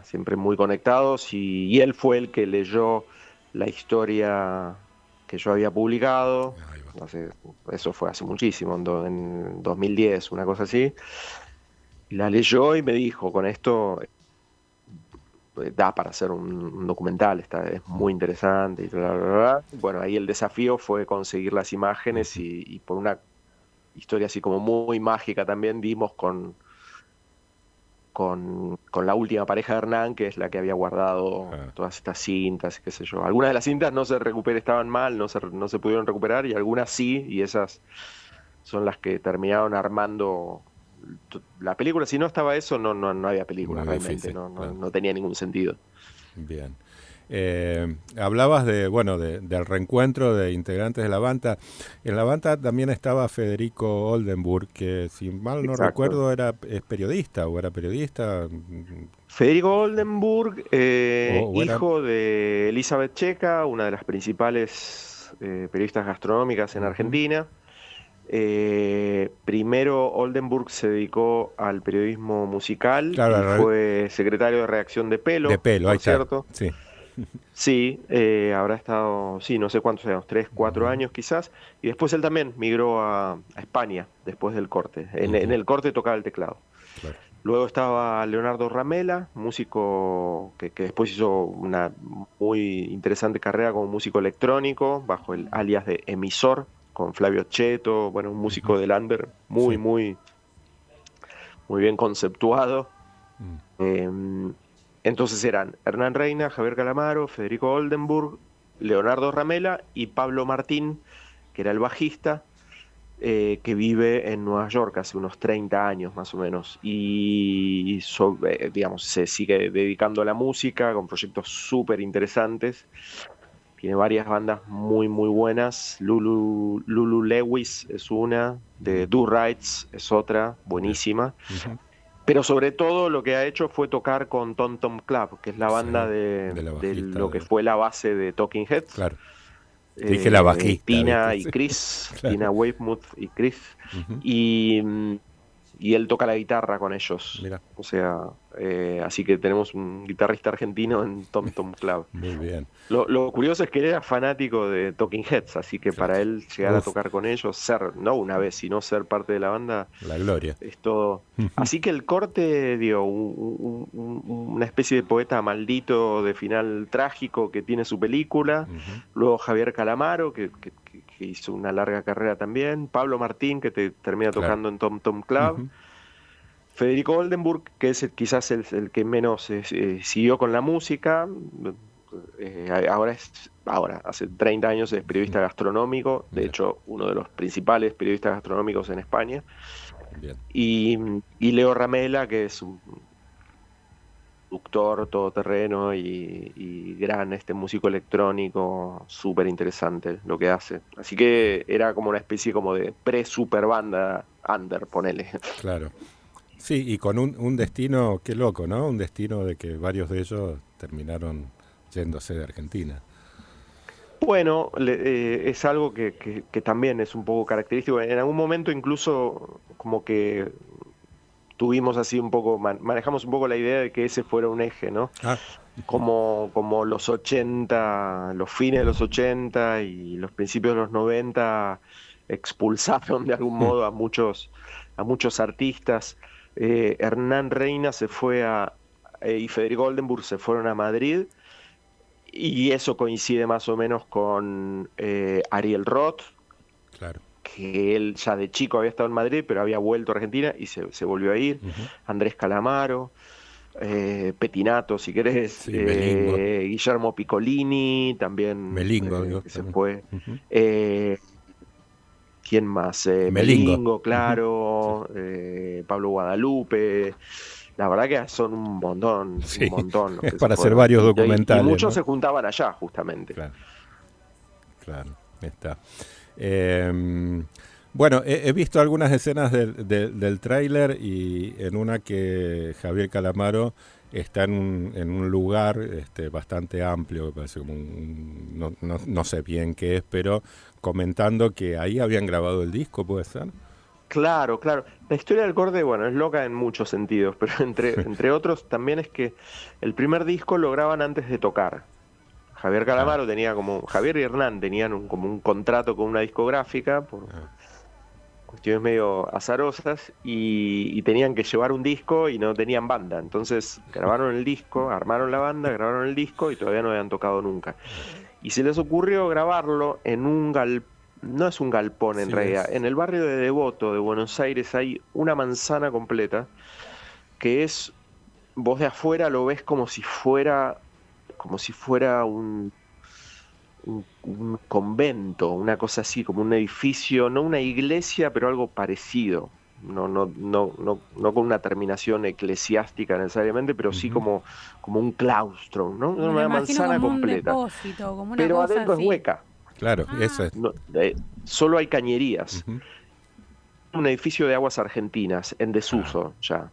siempre muy conectados, y él fue el que leyó la historia que yo había publicado. Eso fue hace muchísimo, en 2010, una cosa así. La leyó y me dijo, con esto da para hacer un documental, es muy interesante, y bla, bla, bla. Bueno, ahí el desafío fue conseguir las imágenes, y por una historia así como muy mágica también dimos con la última pareja de Hernán, que es la que había guardado todas estas cintas, qué sé yo. Algunas de las cintas no se estaban mal, no se pudieron recuperar, y algunas sí, y esas son las que terminaron armando la película. Si no estaba eso, no había película, muy realmente, difícil, no tenía ningún sentido. Bien. Hablabas del reencuentro de integrantes de la banda. En la banda también estaba Federico Oldenburg, que si mal no recuerdo es periodista, o era periodista. Federico Oldenburg, hijo de Elizabeth Checa, una de las principales periodistas gastronómicas en Argentina. Primero Oldenburg se dedicó al periodismo musical, y fue secretario de redacción de Pelo, ahí cierto. Sí. Sí, habrá estado, no sé cuántos años, 3, 4 años quizás, y después él también migró a España después del corte. En el corte tocaba el teclado. Claro. Luego estaba Leonardo Ramela, músico que después hizo una muy interesante carrera como músico electrónico, bajo el alias de Emisor, con Flavio Cheto, un músico del under muy bien conceptuado. Entonces eran Hernán Reina, Javier Calamaro, Federico Oldenburg, Leonardo Ramela y Pablo Martín, que era el bajista, que vive en Nueva York hace unos 30 años más o menos, y digamos, se sigue dedicando a la música con proyectos súper interesantes. Tiene varias bandas muy muy buenas. Lulu Lewis es una, The Do Rights es otra, buenísima. Pero sobre todo lo que ha hecho fue tocar con Tom Tom Club, que es la banda de lo que fue la base de Talking Heads. Claro. Dije la bajista. Tina y Chris, claro. Tina Weymouth y Chris. Y él toca la guitarra con ellos. Mirá. O sea, así que tenemos un guitarrista argentino en Tom Tom Club. Muy bien. Lo curioso es que él era fanático de Talking Heads, así que para él llegar a tocar con ellos, ser, no una vez, sino ser parte de la banda, la gloria. Es todo. Así que el corte dio una especie de poeta maldito de final trágico que tiene su película. Luego Javier Calamaro, que hizo una larga carrera también. Pablo Martín, que termina tocando en Tom Tom Club. Federico Oldenburg, que es quizás el que menos siguió con la música. Ahora, hace 30 años es periodista gastronómico, de hecho uno de los principales periodistas gastronómicos en España. Bien. Y Leo Ramela, que es un productor todoterreno y gran músico electrónico, súper interesante lo que hace. Así que era como una especie como de pre-super banda under, ponele. Claro. Sí, y con un destino, qué loco, ¿no? Un destino de que varios de ellos terminaron yéndose de Argentina. Bueno, es algo que también es un poco característico. En algún momento incluso como que tuvimos así un poco, manejamos un poco la idea de que ese fuera un eje, ¿no? Como los 80, los fines de los 80 y los principios de los 90 expulsaron de algún modo a muchos artistas. Hernán Reina se fue y Federico Oldenburg se fueron a Madrid, y eso coincide más o menos con Ariel Roth, claro, que él ya de chico había estado en Madrid, pero había vuelto a Argentina y se volvió a ir. Andrés Calamaro, Petinato, si querés, sí, Guillermo Piccolini, también Melingo, que se fue. ¿Quién más? Melingo, claro, Pablo Guadalupe. La verdad que son un montón, sí, un montón. Es para hacer varios documentales. Y muchos, ¿no? Se juntaban allá, justamente. Claro, está. Bueno, he visto algunas escenas del tráiler, y en una que Javier Calamaro está en un lugar bastante amplio, que parece como no sé bien qué es, pero comentando que ahí habían grabado el disco, ¿puede ser? Claro. La historia del corte, bueno, es loca en muchos sentidos, pero entre otros también es que el primer disco lo graban antes de tocar. Javier Calamaro Javier y Hernán tenían como un contrato con una discográfica por cuestiones medio azarosas, y tenían que llevar un disco y no tenían banda. Entonces grabaron el disco, armaron la banda, grabaron el disco y todavía no habían tocado nunca. Y se les ocurrió grabarlo en un galpón. No es un galpón en realidad. En el barrio de Devoto de Buenos Aires hay una manzana completa que es, vos de afuera lo ves como si fuera un convento, una cosa así, como un edificio, no una iglesia, pero algo parecido. No con una terminación eclesiástica necesariamente, pero sí como un claustro, ¿no? Una manzana como completa. Un depósito, como una pero cosa adentro así. es hueca. Claro, eso es. Solo hay cañerías. Un edificio de aguas argentinas en desuso ya.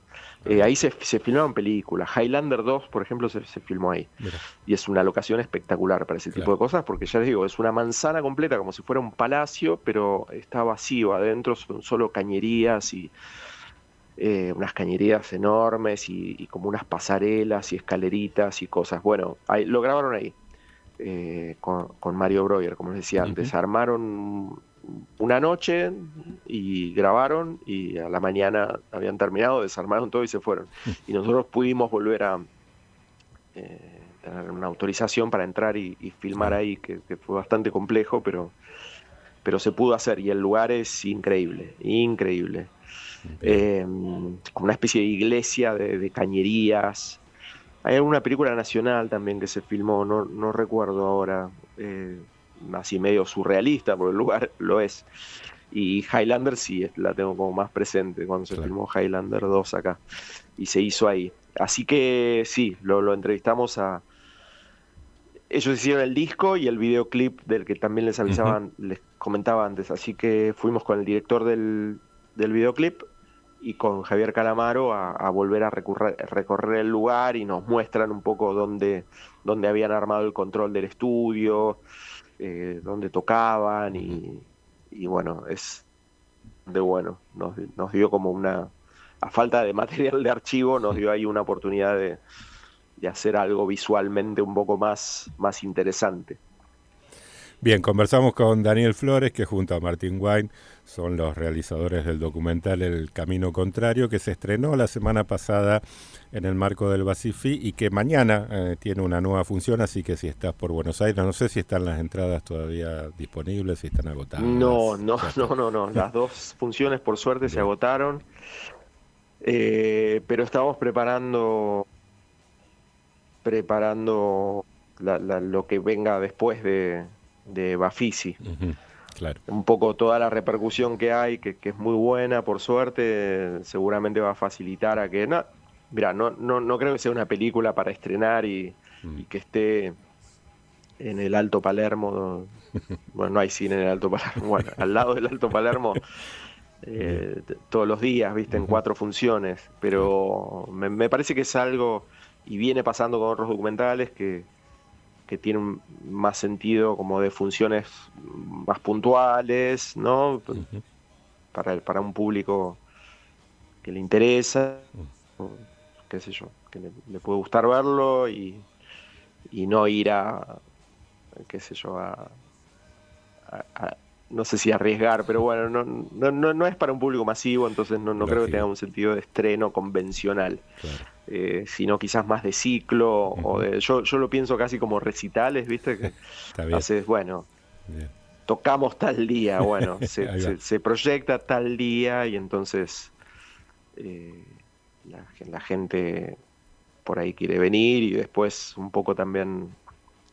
Ahí se filmaron películas. Highlander 2, por ejemplo, se filmó ahí. Mira. Y es una locación espectacular para ese tipo de cosas, porque ya les digo, es una manzana completa, como si fuera un palacio, pero está vacío. Adentro son solo cañerías y unas cañerías enormes y como unas pasarelas y escaleritas y cosas. Bueno, lo grabaron ahí. Con Mario Breuer, como les decía antes. Armaron una noche y grabaron, y a la mañana habían terminado, desarmaron todo y se fueron. Y nosotros pudimos volver a tener una autorización para entrar y filmar ahí, que fue bastante complejo, pero se pudo hacer, y el lugar es increíble. Como una especie de iglesia de cañerías. Hay alguna película nacional también que se filmó, no recuerdo ahora, así medio surrealista, porque el lugar lo es. Y Highlander sí, la tengo como más presente cuando se filmó Highlander 2 acá. Y se hizo ahí. Así que sí, lo entrevistamos a... Ellos hicieron el disco y el videoclip del que también les avisaban, les comentaba antes. Así que fuimos con el director del videoclip y con Javier Calamaro a volver a recorrer el lugar, y nos muestran un poco dónde habían armado el control del estudio, dónde tocaban, y bueno, es de bueno. Nos dio como una... A falta de material de archivo, nos dio ahí una oportunidad de hacer algo visualmente un poco más interesante. Bien, conversamos con Daniel Flores, que junto a Martín Wine son los realizadores del documental El Camino Contrario, que se estrenó la semana pasada en el marco del Basifi y que mañana tiene una nueva función, así que si estás por Buenos Aires, no sé si están las entradas todavía disponibles, si están agotadas. No. Las 2 funciones por suerte se agotaron, pero estamos preparando lo que venga después de Bafisi. Claro. Un poco toda la repercusión que hay, que es muy buena, por suerte, seguramente va a facilitar a que... No creo que sea una película para estrenar y que esté en el Alto Palermo. Bueno, no hay cine en el Alto Palermo. Bueno, al lado del Alto Palermo todos los días, ¿viste? En 4 funciones. Pero me parece que es algo... Y viene pasando con otros documentales que tienen más sentido, como de funciones más puntuales, ¿no? Para un público que le interesa, qué sé yo, que le puede gustar verlo y no ir a qué sé yo, a no sé si arriesgar, pero bueno, no es para un público masivo, entonces no creo que tenga un sentido de estreno convencional. Claro. Sino quizás más de ciclo, o de, yo lo pienso casi como recitales, ¿viste? Que haces, bueno, tocamos tal día, bueno, se proyecta tal día, y entonces la gente por ahí quiere venir, y después un poco también,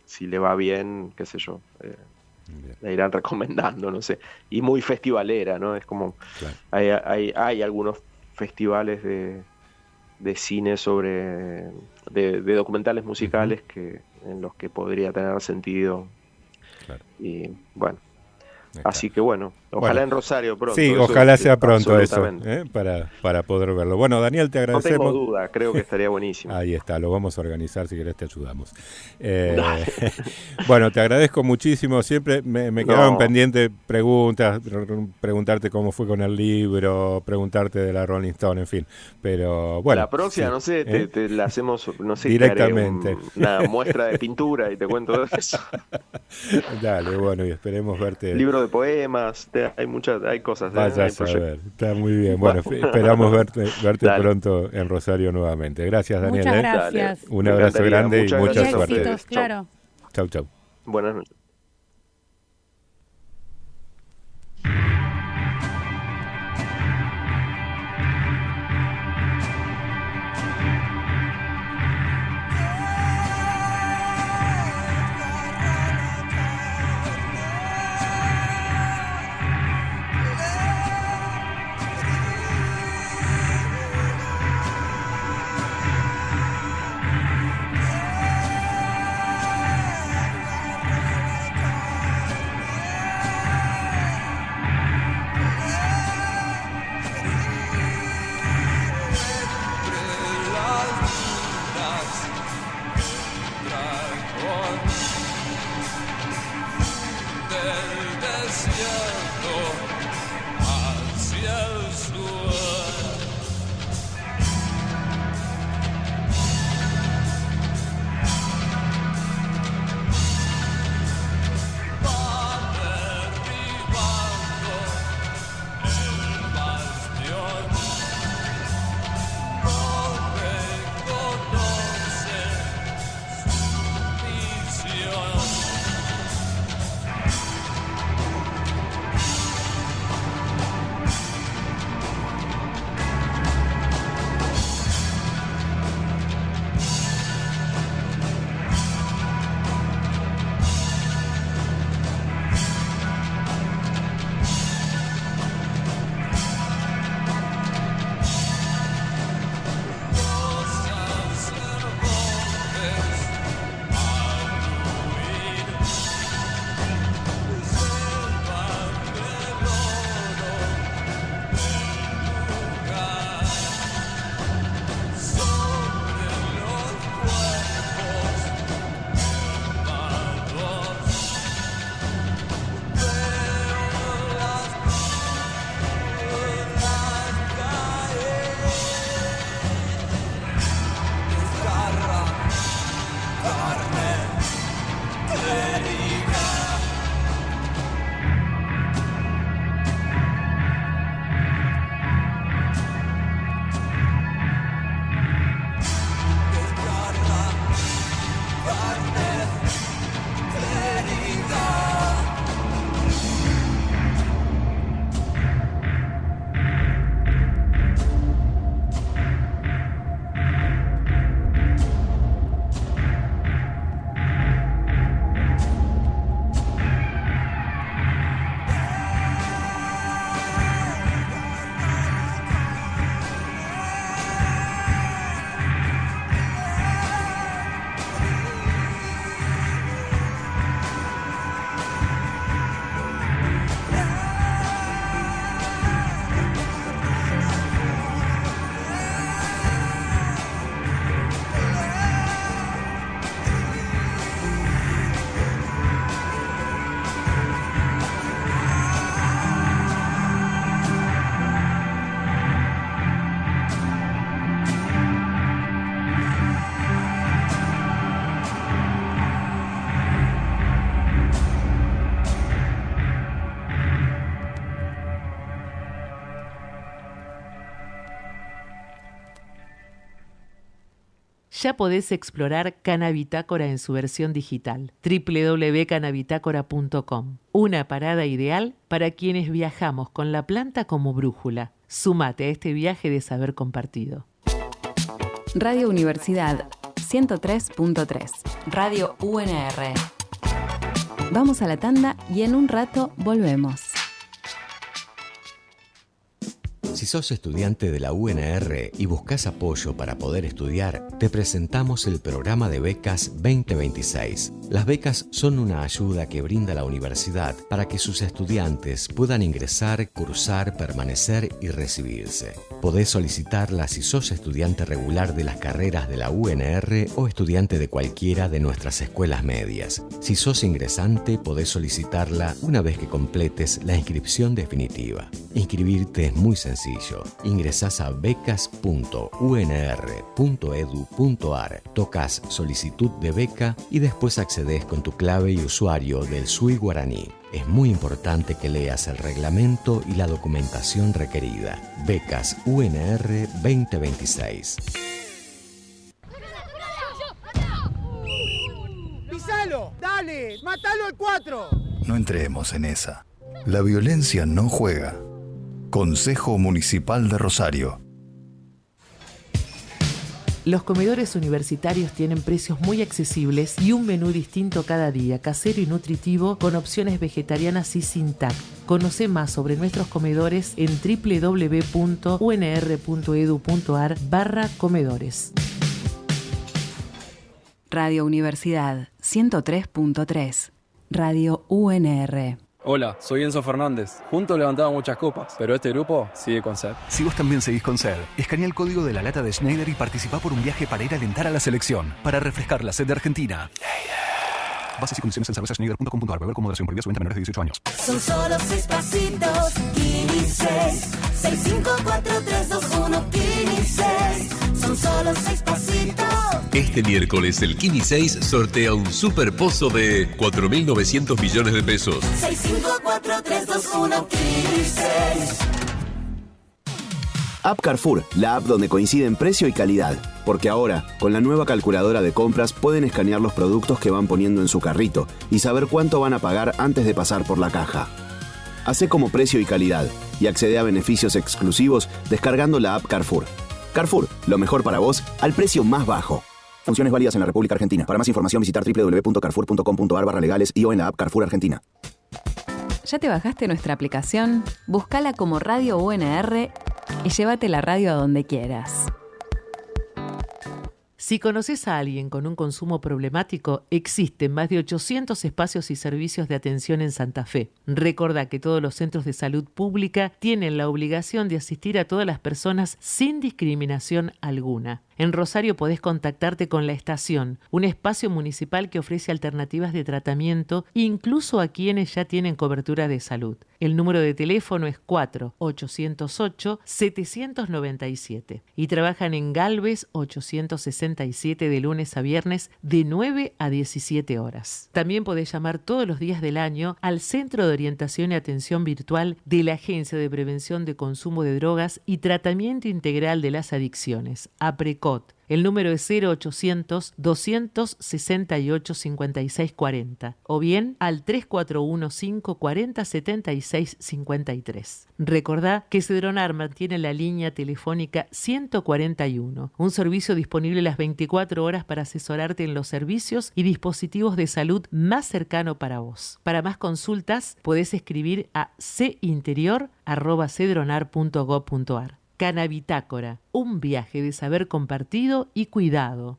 si le va bien, qué sé yo, la irán recomendando, no sé. Y muy festivalera, ¿no? Es como, hay algunos festivales de cine de documentales musicales en los que podría tener sentido. Claro. Y bueno, así que bueno, ojalá en Rosario pronto. Sí, ojalá sea pronto eso, para poder verlo. Bueno, Daniel, te agradecemos. No tengo duda, creo que estaría buenísimo. Ahí está, lo vamos a organizar, si querés te ayudamos. Bueno, te agradezco muchísimo, siempre me quedaban pendientes preguntas, preguntarte cómo fue con el libro, preguntarte de la Rolling Stone, en fin, pero bueno. La próxima, no sé, te la hacemos, no sé, directamente. Una muestra de pintura y te cuento eso. Dale, bueno, y esperemos verte. Libro de poemas, hay cosas. Vaya a saber, está muy bien. Bueno, esperamos verte pronto en Rosario nuevamente. Gracias, Daniel. Muchas gracias. Un abrazo grande y mucha suerte. Éxitos, claro. Chau. Buenas noches. ya podés explorar Canabitácora en su versión digital, www.canabitácora.com. Una parada ideal para quienes viajamos con la planta como brújula. Sumate a este viaje de saber compartido. Radio Universidad 103.3. Radio UNR. Vamos a la tanda y en un rato volvemos. Si sos estudiante de la UNR y buscas apoyo para poder estudiar, te presentamos el programa de becas 2026. Las becas son una ayuda que brinda la universidad para que sus estudiantes puedan ingresar, cursar, permanecer y recibirse. Podés solicitarla si sos estudiante regular de las carreras de la UNR o estudiante de cualquiera de nuestras escuelas medias. Si sos ingresante, podés solicitarla una vez que completes la inscripción definitiva. Inscribirte es muy sencillo. Ingresás a becas.unr.edu.ar, tocas solicitud de beca y después accedes con tu clave y usuario del SUI Guaraní. Es muy importante que leas el reglamento y la documentación requerida. Becas UNR 2026. ¡Pisalo! ¡Dale! ¡Mátalo al 4! No entremos en esa. La violencia no juega. Consejo Municipal de Rosario. Los comedores universitarios tienen precios muy accesibles y un menú distinto cada día, casero y nutritivo, con opciones vegetarianas y sin TAC. Conoce más sobre nuestros comedores en www.unr.edu.ar/comedores. Radio Universidad 103.3. Radio UNR. Hola, soy Enzo Fernández. Juntos levantamos muchas copas, pero este grupo sigue con sed. Si vos también seguís con sed, escanea el código de la lata de Schneider y participá por un viaje para ir a alentar a la selección, para refrescar la sed de Argentina. Bases y condiciones en cervezaschneider.com.ar. Beber con moderación. Prohibida su venta a menores de 18 años. Son solo 6 pasitos, Kini 6. 6, 5, 4, 3, 2, 1, Kini 6. Son solo 6 pasitos. Este miércoles el Kini 6 sortea un super pozo de 4.900 millones de pesos. 6, 5, 4, 3, 2, 1, Kini 6. App Carrefour, la app donde coinciden precio y calidad. Porque ahora, con la nueva calculadora de compras, pueden escanear los productos que van poniendo en su carrito y saber cuánto van a pagar antes de pasar por la caja. Hacé como precio y calidad y accede a beneficios exclusivos descargando la app Carrefour. Carrefour, lo mejor para vos al precio más bajo. Funciones válidas en la República Argentina. Para más información visitar www.carrefour.com.ar/legales y o en la app Carrefour Argentina. ¿Ya te bajaste nuestra aplicación? Búscala como Radio UNR y llévate la radio a donde quieras. Si conoces a alguien con un consumo problemático, existen más de 800 espacios y servicios de atención en Santa Fe. Recordá que todos los centros de salud pública tienen la obligación de asistir a todas las personas sin discriminación alguna. En Rosario podés contactarte con La Estación, un espacio municipal que ofrece alternativas de tratamiento incluso a quienes ya tienen cobertura de salud. El número de teléfono es 4-808-797 y trabajan en Galvez 867 de lunes a viernes de 9 a 17 horas. También podés llamar todos los días del año al Centro de Orientación y Atención Virtual de la Agencia de Prevención de Consumo de Drogas y Tratamiento Integral de las Adicciones, APRECOT. El número es 0800-268-5640 o bien al 3415-407653. Recordá que Cedronar mantiene la línea telefónica 141, un servicio disponible las 24 horas para asesorarte en los servicios y dispositivos de salud más cercano para vos. Para más consultas podés escribir a cinterior@cedronar.gov.ar. Canabitácora, un viaje de saber compartido y cuidado.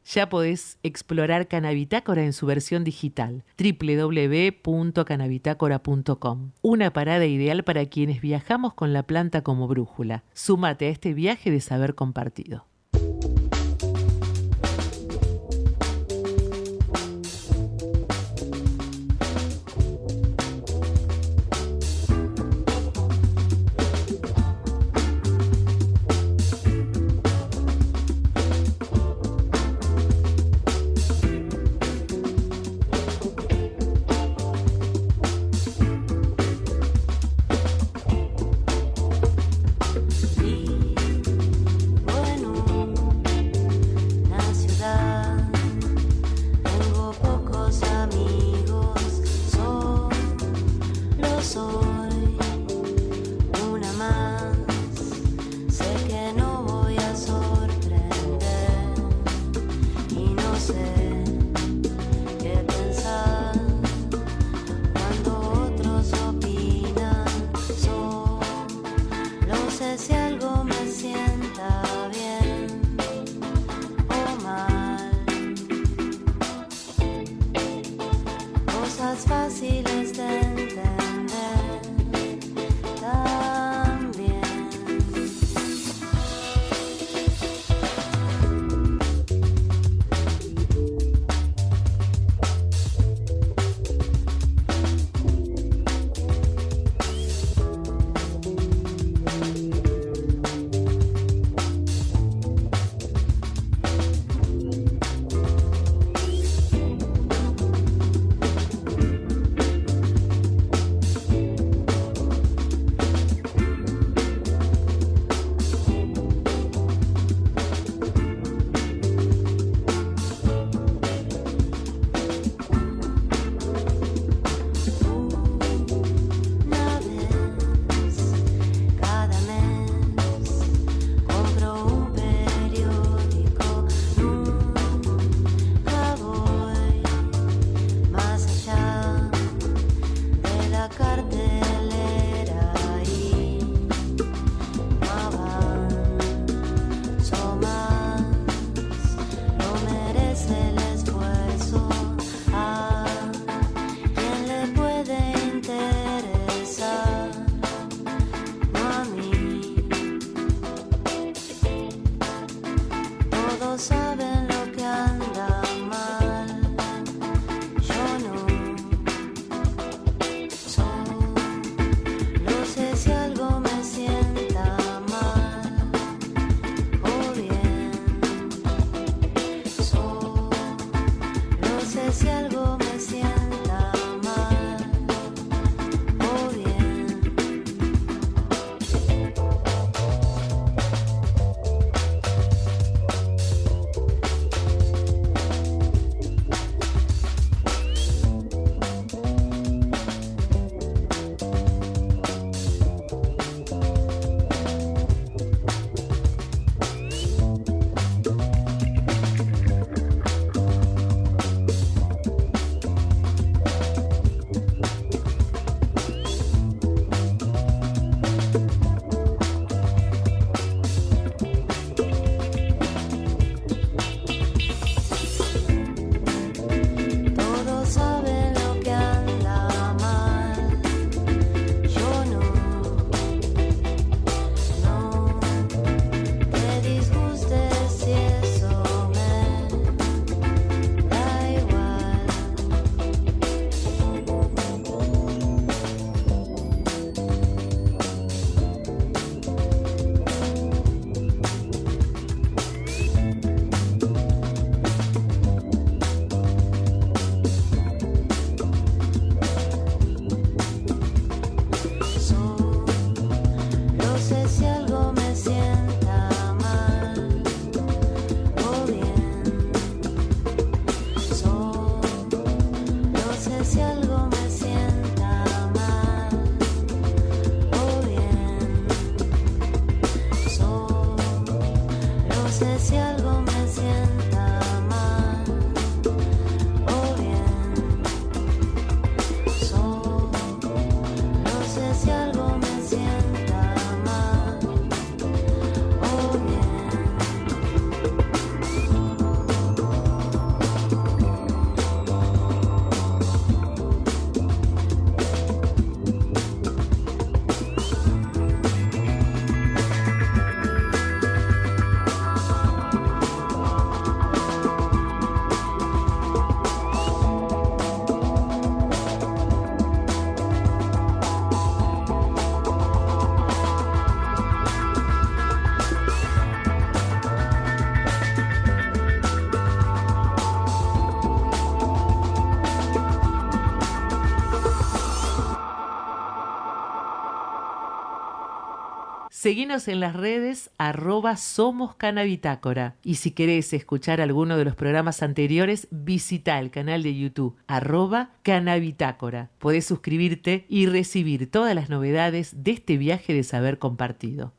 Ya podés explorar Canabitácora en su versión digital, www.canabitácora.com. Una parada ideal para quienes viajamos con la planta como brújula. Súmate a este viaje de saber compartido. Seguinos en las redes @somoscanabitácora. Y si querés escuchar alguno de los programas anteriores, visita el canal de YouTube @canabitácora. Podés suscribirte y recibir todas las novedades de este viaje de saber compartido.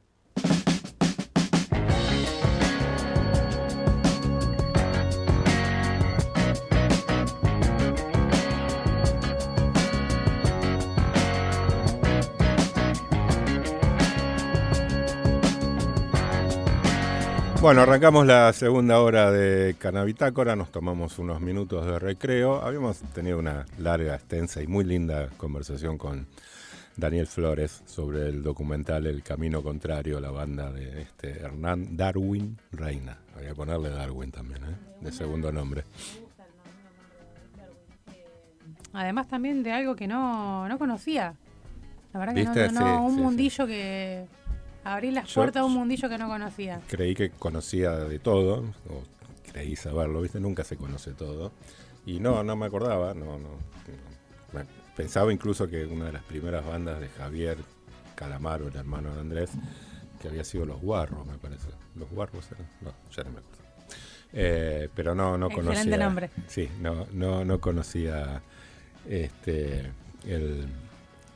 Bueno, arrancamos la segunda hora de Canabitácora, nos tomamos unos minutos de recreo. Habíamos tenido una larga, extensa y muy linda conversación con Daniel Flores sobre el documental El Camino Contrario, la banda de Hernán Darwin Reina. Voy a ponerle Darwin también, de segundo nombre. Además también de algo que no conocía. La verdad que ¿viste? un mundillo que... Abrí las puertas a un mundillo que no conocía. Creí que conocía de todo, o creí saberlo, ¿viste? Nunca se conoce todo. Y no me acordaba, Bueno, pensaba incluso que una de las primeras bandas de Javier Calamaro, el hermano de Andrés, que había sido Los Guarros, me parece. ¿Los Guarros eran? No, ya no me acuerdo. Pero no conocía. Excelente nombre. Sí, no conocía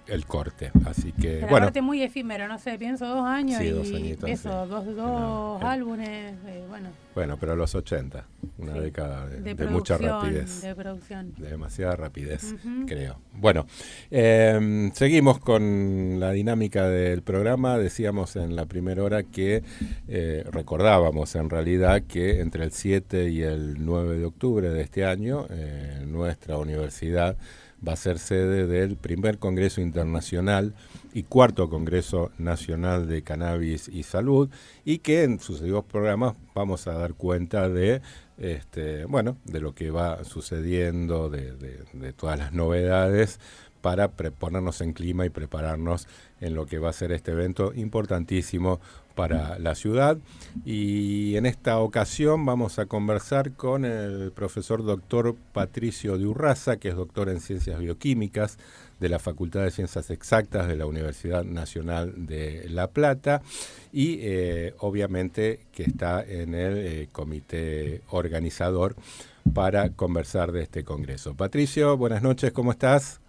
el corte, así que pero bueno. Aparte muy efímero, no sé, pienso 2 años sí, y 2 añitos, eso, sí. dos álbumes, Bueno, pero los 80, una década de mucha rapidez. De producción. De demasiada rapidez, creo. Bueno, seguimos con la dinámica del programa. Decíamos en la primera hora que recordábamos en realidad que entre el 7 y el 9 de octubre de este año, nuestra universidad va a ser sede del primer Congreso Internacional y cuarto Congreso Nacional de Cannabis y Salud, y que en sucesivos programas vamos a dar cuenta de lo que va sucediendo, de todas las novedades, para ponernos en clima y prepararnos en lo que va a ser este evento importantísimo para la ciudad. Y en esta ocasión vamos a conversar con el profesor doctor Patricio de Urraza, que es doctor en Ciencias Bioquímicas de la Facultad de Ciencias Exactas de la Universidad Nacional de La Plata, y obviamente que está en el comité organizador para conversar de este congreso. Patricio, buenas noches, ¿cómo estás?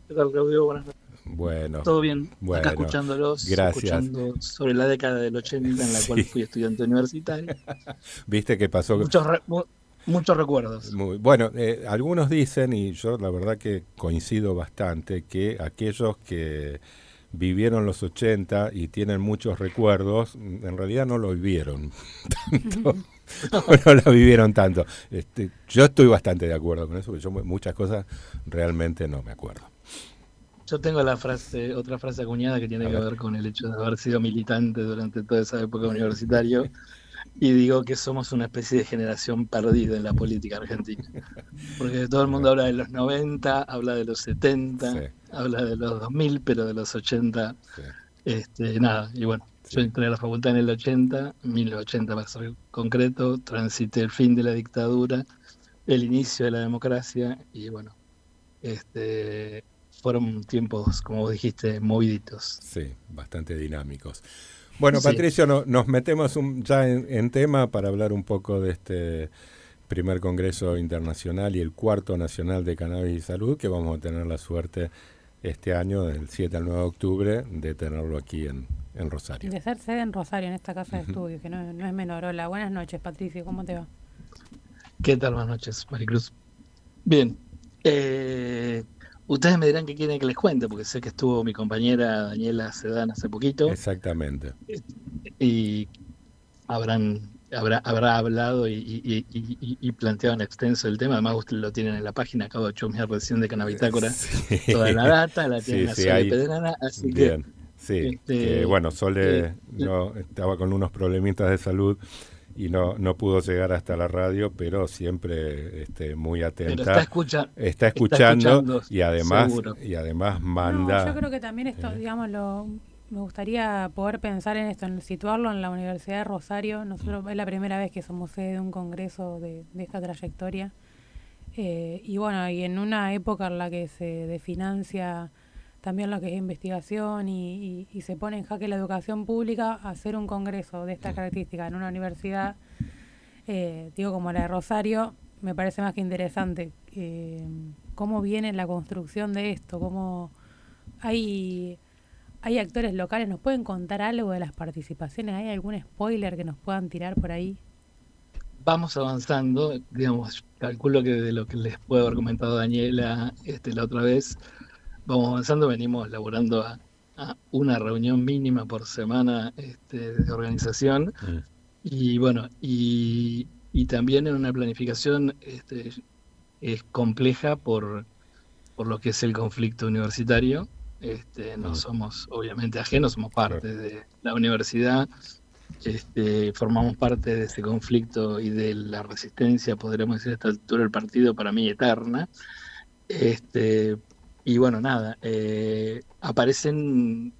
¿Qué tal, Claudio? Buenas noches. Bueno. Todo bien. Bueno, acá escuchándolos, gracias. Escuchando sobre la década del 80 en la cual fui estudiante universitario. ¿Viste qué pasó? Muchos recuerdos. Bueno, algunos dicen, y yo la verdad que coincido bastante, que aquellos que vivieron los 80 y tienen muchos recuerdos, en realidad no lo vivieron tanto. No la vivieron tanto. Yo estoy bastante de acuerdo con eso, porque yo muchas cosas realmente no me acuerdo. Yo tengo otra frase acuñada que tiene que ver con el hecho de haber sido militante durante toda esa época universitaria, y digo que somos una especie de generación perdida en la política argentina. Porque todo el mundo habla de los 90, habla de los 70, sí, habla de los 2000, pero de los 80, sí, nada. Y bueno, yo entré a la facultad en el 80, 1980 para ser concreto, transité el fin de la dictadura, el inicio de la democracia, y bueno, fueron tiempos, como vos dijiste, moviditos. Sí, bastante dinámicos. Bueno, sí. Patricio, nos metemos ya en tema para hablar un poco de este primer Congreso Internacional y el cuarto Nacional de Cannabis y Salud, que vamos a tener la suerte este año, del 7 al 9 de octubre, de tenerlo aquí en Rosario. De ser sede en Rosario, en esta casa de estudio, que no es menor. Hola, buenas noches, Patricio, ¿cómo te va? ¿Qué tal? Buenas noches, Maricruz. Bien, ustedes me dirán qué quieren que les cuente, porque sé que estuvo mi compañera Daniela Sedán hace poquito. Exactamente. Y habrá hablado y planteado en extenso el tema. Además, ustedes lo tienen en la página, acabo de chusmear recién de Canabitácora, sí, toda la data, la tienen sí, a Sole Pedrana, así bien, que... Sí, que bueno, Sole estaba con unos problemitas de salud y no pudo llegar hasta la radio, pero siempre muy atenta. Pero está escuchando y además manda. No, yo creo que también esto, me gustaría poder pensar en esto, en situarlo en la Universidad de Rosario. Nosotros es la primera vez que somos sede de un congreso de esta trayectoria. Y bueno, y en una época en la que se desfinancia también lo que es investigación y se pone en jaque la educación pública, hacer un congreso de estas características en una universidad, digo como la de Rosario, me parece más que interesante. Cómo viene la construcción de esto, cómo hay actores locales. ¿Nos pueden contar algo de las participaciones? ¿Hay algún spoiler que nos puedan tirar por ahí? Vamos avanzando, digamos, calculo que de lo que les puede haber comentado Daniela la otra vez, vamos avanzando, venimos laburando a una reunión mínima por semana de organización, y bueno, y también en una planificación es compleja por lo que es el conflicto universitario. No somos obviamente ajenos, somos parte de la universidad, formamos parte de ese conflicto y de la resistencia, podríamos decir a esta altura del partido, para mí eterna. Y bueno, nada, aparecen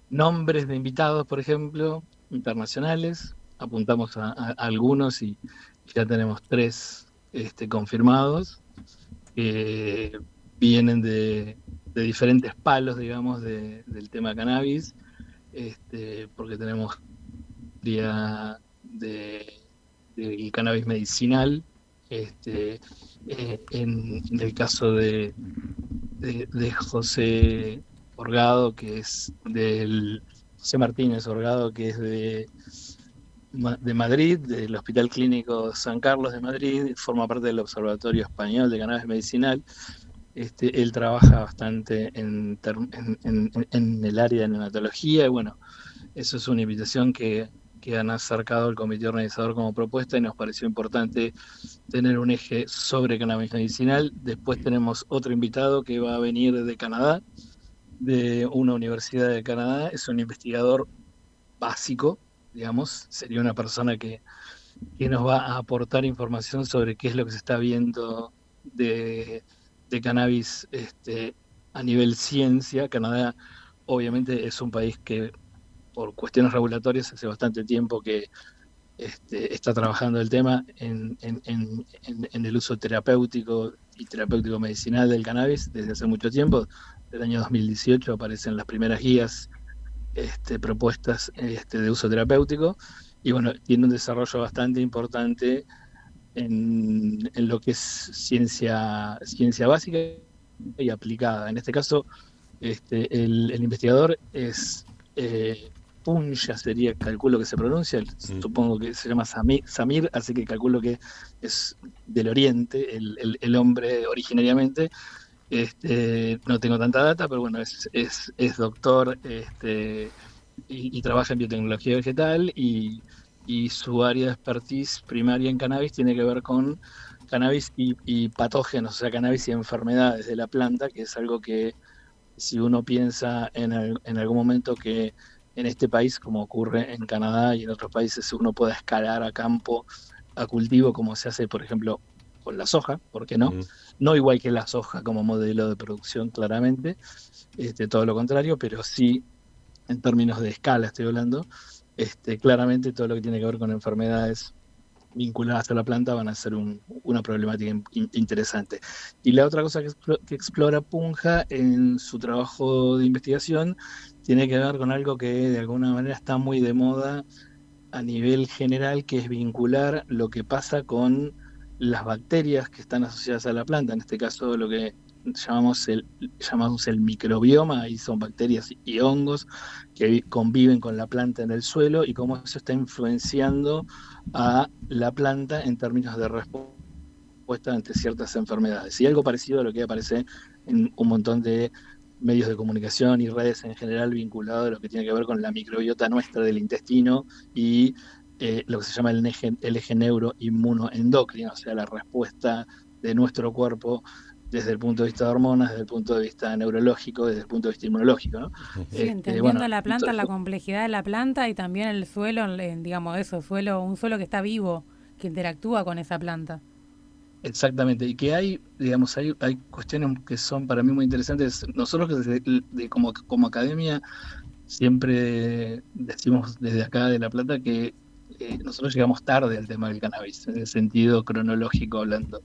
nombres de invitados, por ejemplo, internacionales, apuntamos a algunos y ya tenemos 3 confirmados, que vienen de diferentes palos, digamos, del tema cannabis, porque tenemos del cannabis medicinal, en el caso de José Orgado, que es José Martínez Orgado, que es de Madrid, del Hospital Clínico San Carlos de Madrid, forma parte del Observatorio Español de Cannabis Medicinal. Él trabaja bastante en el área de neonatología, y bueno, eso es una invitación que han acercado el comité organizador como propuesta, y nos pareció importante tener un eje sobre cannabis medicinal. Después tenemos otro invitado que va a venir de Canadá, de una universidad de Canadá, es un investigador básico, digamos, sería una persona que nos va a aportar información sobre qué es lo que se está viendo de cannabis a nivel ciencia. Canadá obviamente es un país que por cuestiones regulatorias hace bastante tiempo que está trabajando el tema en el uso terapéutico y terapéutico medicinal del cannabis desde hace mucho tiempo. Del año 2018 aparecen las primeras guías propuestas de uso terapéutico, y bueno, tiene un desarrollo bastante importante en lo que es ciencia básica y aplicada. En este caso, el investigador es Punja, calculo que se pronuncia, supongo que se llama Samir, así que calculo que es del Oriente, el hombre originariamente. No tengo tanta data, pero bueno, es doctor y trabaja en biotecnología vegetal, y su área de expertise primaria en cannabis tiene que ver con cannabis y patógenos, o sea, cannabis y enfermedades de la planta, que es algo que, si uno piensa en algún momento que en este país, como ocurre en Canadá y en otros países, uno puede escalar a campo, a cultivo, como se hace, por ejemplo, con la soja, ¿por qué no? No igual que la soja como modelo de producción, claramente, todo lo contrario, pero sí, en términos de escala estoy hablando, claramente todo lo que tiene que ver con enfermedades vinculadas a la planta van a ser una problemática interesante. Y la otra cosa que explora Punja en su trabajo de investigación tiene que ver con algo que de alguna manera está muy de moda a nivel general, que es vincular lo que pasa con las bacterias que están asociadas a la planta, en este caso lo que llamamos el microbioma, y son bacterias y hongos que conviven con la planta en el suelo, y cómo eso está influenciando a la planta en términos de respuesta ante ciertas enfermedades. Y algo parecido a lo que aparece en un montón de medios de comunicación y redes en general, vinculado a lo que tiene que ver con la microbiota nuestra del intestino y lo que se llama el eje neuroinmunoendocrino, o sea, la respuesta de nuestro cuerpo desde el punto de vista de hormonas, desde el punto de vista neurológico, desde el punto de vista inmunológico, ¿no? Sí, entendiendo la planta, la complejidad de la planta, y también el suelo, digamos eso, un suelo que está vivo, que interactúa con esa planta. Exactamente, y que hay cuestiones que son para mí muy interesantes. Nosotros como academia siempre decimos desde acá de La Plata que nosotros llegamos tarde al tema del cannabis, en el sentido cronológico hablando.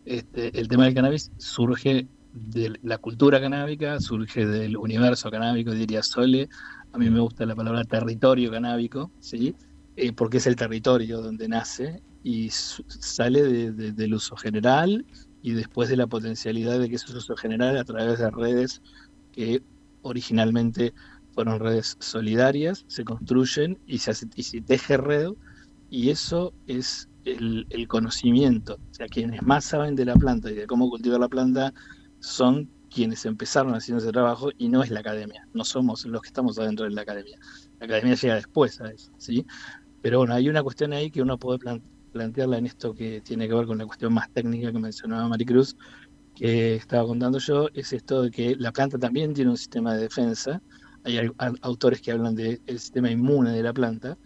El tema del cannabis surge de la cultura canábica, surge del universo canábico, diría Sole. A mí me gusta la palabra territorio canábico, ¿sí? Porque es el territorio donde nace y sale del uso general y después de la potencialidad de que ese uso general a través de redes que originalmente fueron redes solidarias, se construyen y se teje red, y eso es el conocimiento. O sea, quienes más saben de la planta y de cómo cultivar la planta son quienes empezaron haciendo ese trabajo, y no es la academia, no somos los que estamos adentro de la academia. La academia llega después a eso, ¿sí? Pero bueno, hay una cuestión ahí que uno puede plantearla en esto que tiene que ver con la cuestión más técnica que mencionaba Maricruz, que estaba contando yo, es esto de que la planta también tiene un sistema de defensa. Hay autores que hablan del sistema inmune de la planta,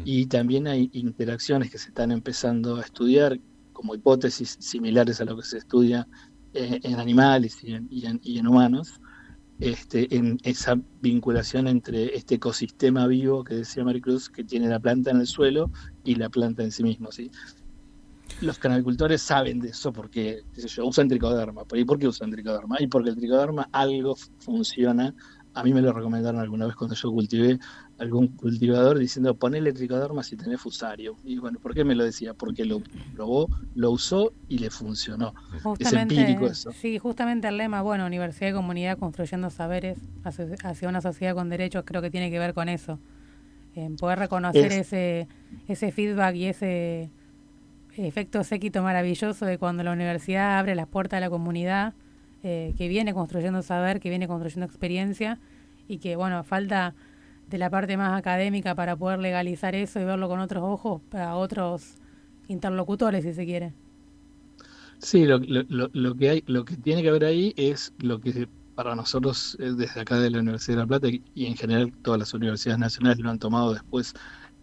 y también hay interacciones que se están empezando a estudiar como hipótesis similares a lo que se estudia en animales y en humanos, en esa vinculación entre este ecosistema vivo que decía Maricruz, que tiene la planta en el suelo y la planta en sí mismo, ¿sí? Los canabicultores saben de eso porque, qué sé yo, usan tricoderma. ¿Y por qué usan tricoderma? Y porque el tricoderma algo funciona. A mí me lo recomendaron alguna vez cuando yo cultivé, algún cultivador diciendo, ponele tricoderma si tenés fusario. Y bueno, ¿por qué me lo decía? Porque lo probó, lo usó y le funcionó. Justamente, es empírico eso. Sí, justamente el lema, bueno, universidad y comunidad construyendo saberes hacia una sociedad con derechos, creo que tiene que ver con eso. Poder reconocer ese feedback y ese efecto séquito maravilloso de cuando la universidad abre las puertas a la comunidad, que viene construyendo saber, que viene construyendo experiencia, y que, bueno, falta de la parte más académica para poder legalizar eso y verlo con otros ojos para otros interlocutores, si se quiere. Sí, lo que tiene que haber ahí es lo que para nosotros desde acá de la Universidad de La Plata y en general todas las universidades nacionales lo han tomado después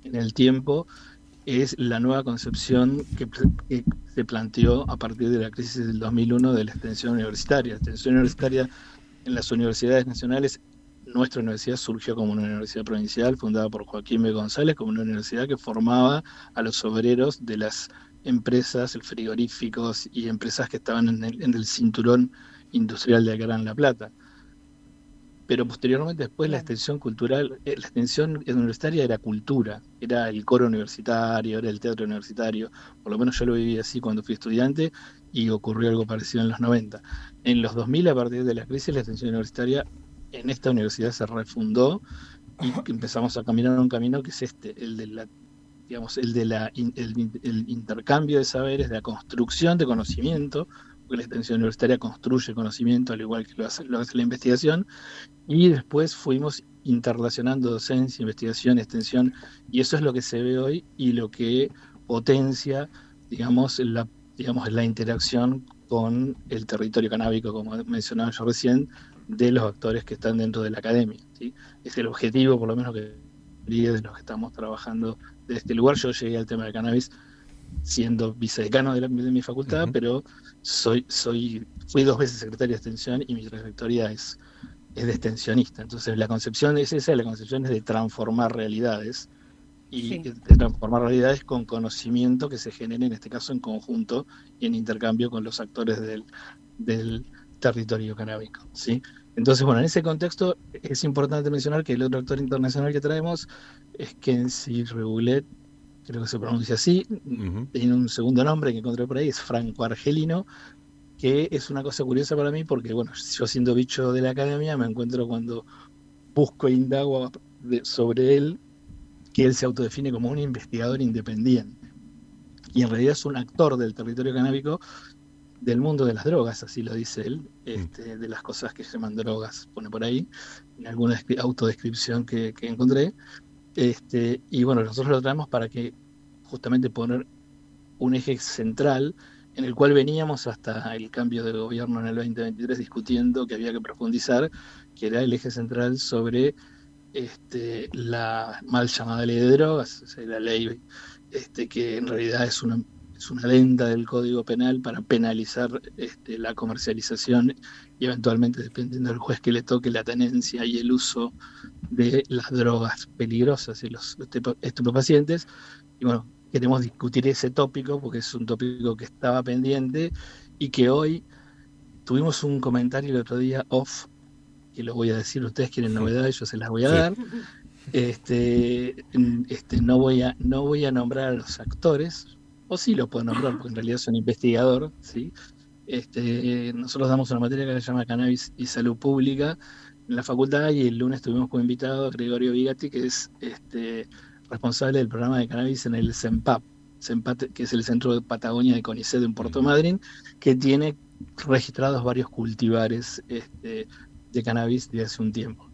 en el tiempo, es la nueva concepción que se planteó a partir de la crisis del 2001 de la extensión universitaria. La extensión universitaria en las universidades nacionales, nuestra universidad surgió como una universidad provincial fundada por Joaquín B. González, como una universidad que formaba a los obreros de las empresas, frigoríficos y empresas que estaban en el cinturón industrial de acá en La Plata. Pero posteriormente después la extensión cultural, la extensión universitaria era cultura, era el coro universitario, era el teatro universitario, por lo menos yo lo viví así cuando fui estudiante y ocurrió algo parecido en los 90. En los 2000, a partir de la crisis, la extensión universitaria en esta universidad se refundó y empezamos a caminar un camino que es el intercambio de saberes, de la construcción de conocimiento, porque la extensión universitaria construye conocimiento al igual que lo hace la investigación, y después fuimos interrelacionando docencia, investigación, extensión, y eso es lo que se ve hoy y lo que potencia, la interacción con el territorio canábico, como mencionaba yo recién, de los actores que están dentro de la academia, ¿sí? Es el objetivo, por lo menos, de los que estamos trabajando desde este lugar. Yo llegué al tema del cannabis siendo vicedecano de mi facultad, pero fui 2 veces secretario de extensión y mi trayectoria es de extensionista. Entonces la concepción es esa, la concepción es de transformar realidades, y de transformar realidades con conocimiento que se genere, en este caso en conjunto y en intercambio con los actores del territorio canábico, ¿sí? Entonces, bueno, en ese contexto es importante mencionar que el otro actor internacional que traemos es Kenzie Reboulet, creo que se pronuncia así, tiene un segundo nombre que encontré por ahí, es Franco Argelino, que es una cosa curiosa para mí porque, bueno, yo siendo bicho de la academia me encuentro cuando busco e indago sobre él, que él se autodefine como un investigador independiente, y en realidad es un actor del territorio canábico, del mundo de las drogas, así lo dice él, de las cosas que se llaman drogas, pone por ahí, en alguna autodescripción que encontré. Y bueno, nosotros lo traemos para que justamente poner un eje central en el cual veníamos hasta el cambio de gobierno en el 2023 discutiendo que había que profundizar, que era el eje central sobre la mal llamada ley de drogas, o sea, la ley que en realidad es una lenta del Código Penal para penalizar la comercialización y eventualmente, dependiendo del juez que le toque, la tenencia y el uso de las drogas peligrosas y los estupefacientes. Y bueno, queremos discutir ese tópico porque es un tópico que estaba pendiente y que hoy tuvimos un comentario el otro día off, que lo voy a decir, ustedes quieren novedades, yo se las voy a dar. No voy a nombrar a los actores, o sí lo puedo nombrar porque en realidad soy un investigador, ¿sí? Nosotros damos una materia que se llama Cannabis y Salud Pública en la facultad, y el lunes tuvimos como invitado a Gregorio Vigatti, que es responsable del programa de cannabis en el CENPAP, que es el Centro de Patagonia de CONICET en Puerto Madryn, que tiene registrados varios cultivares de cannabis desde hace un tiempo.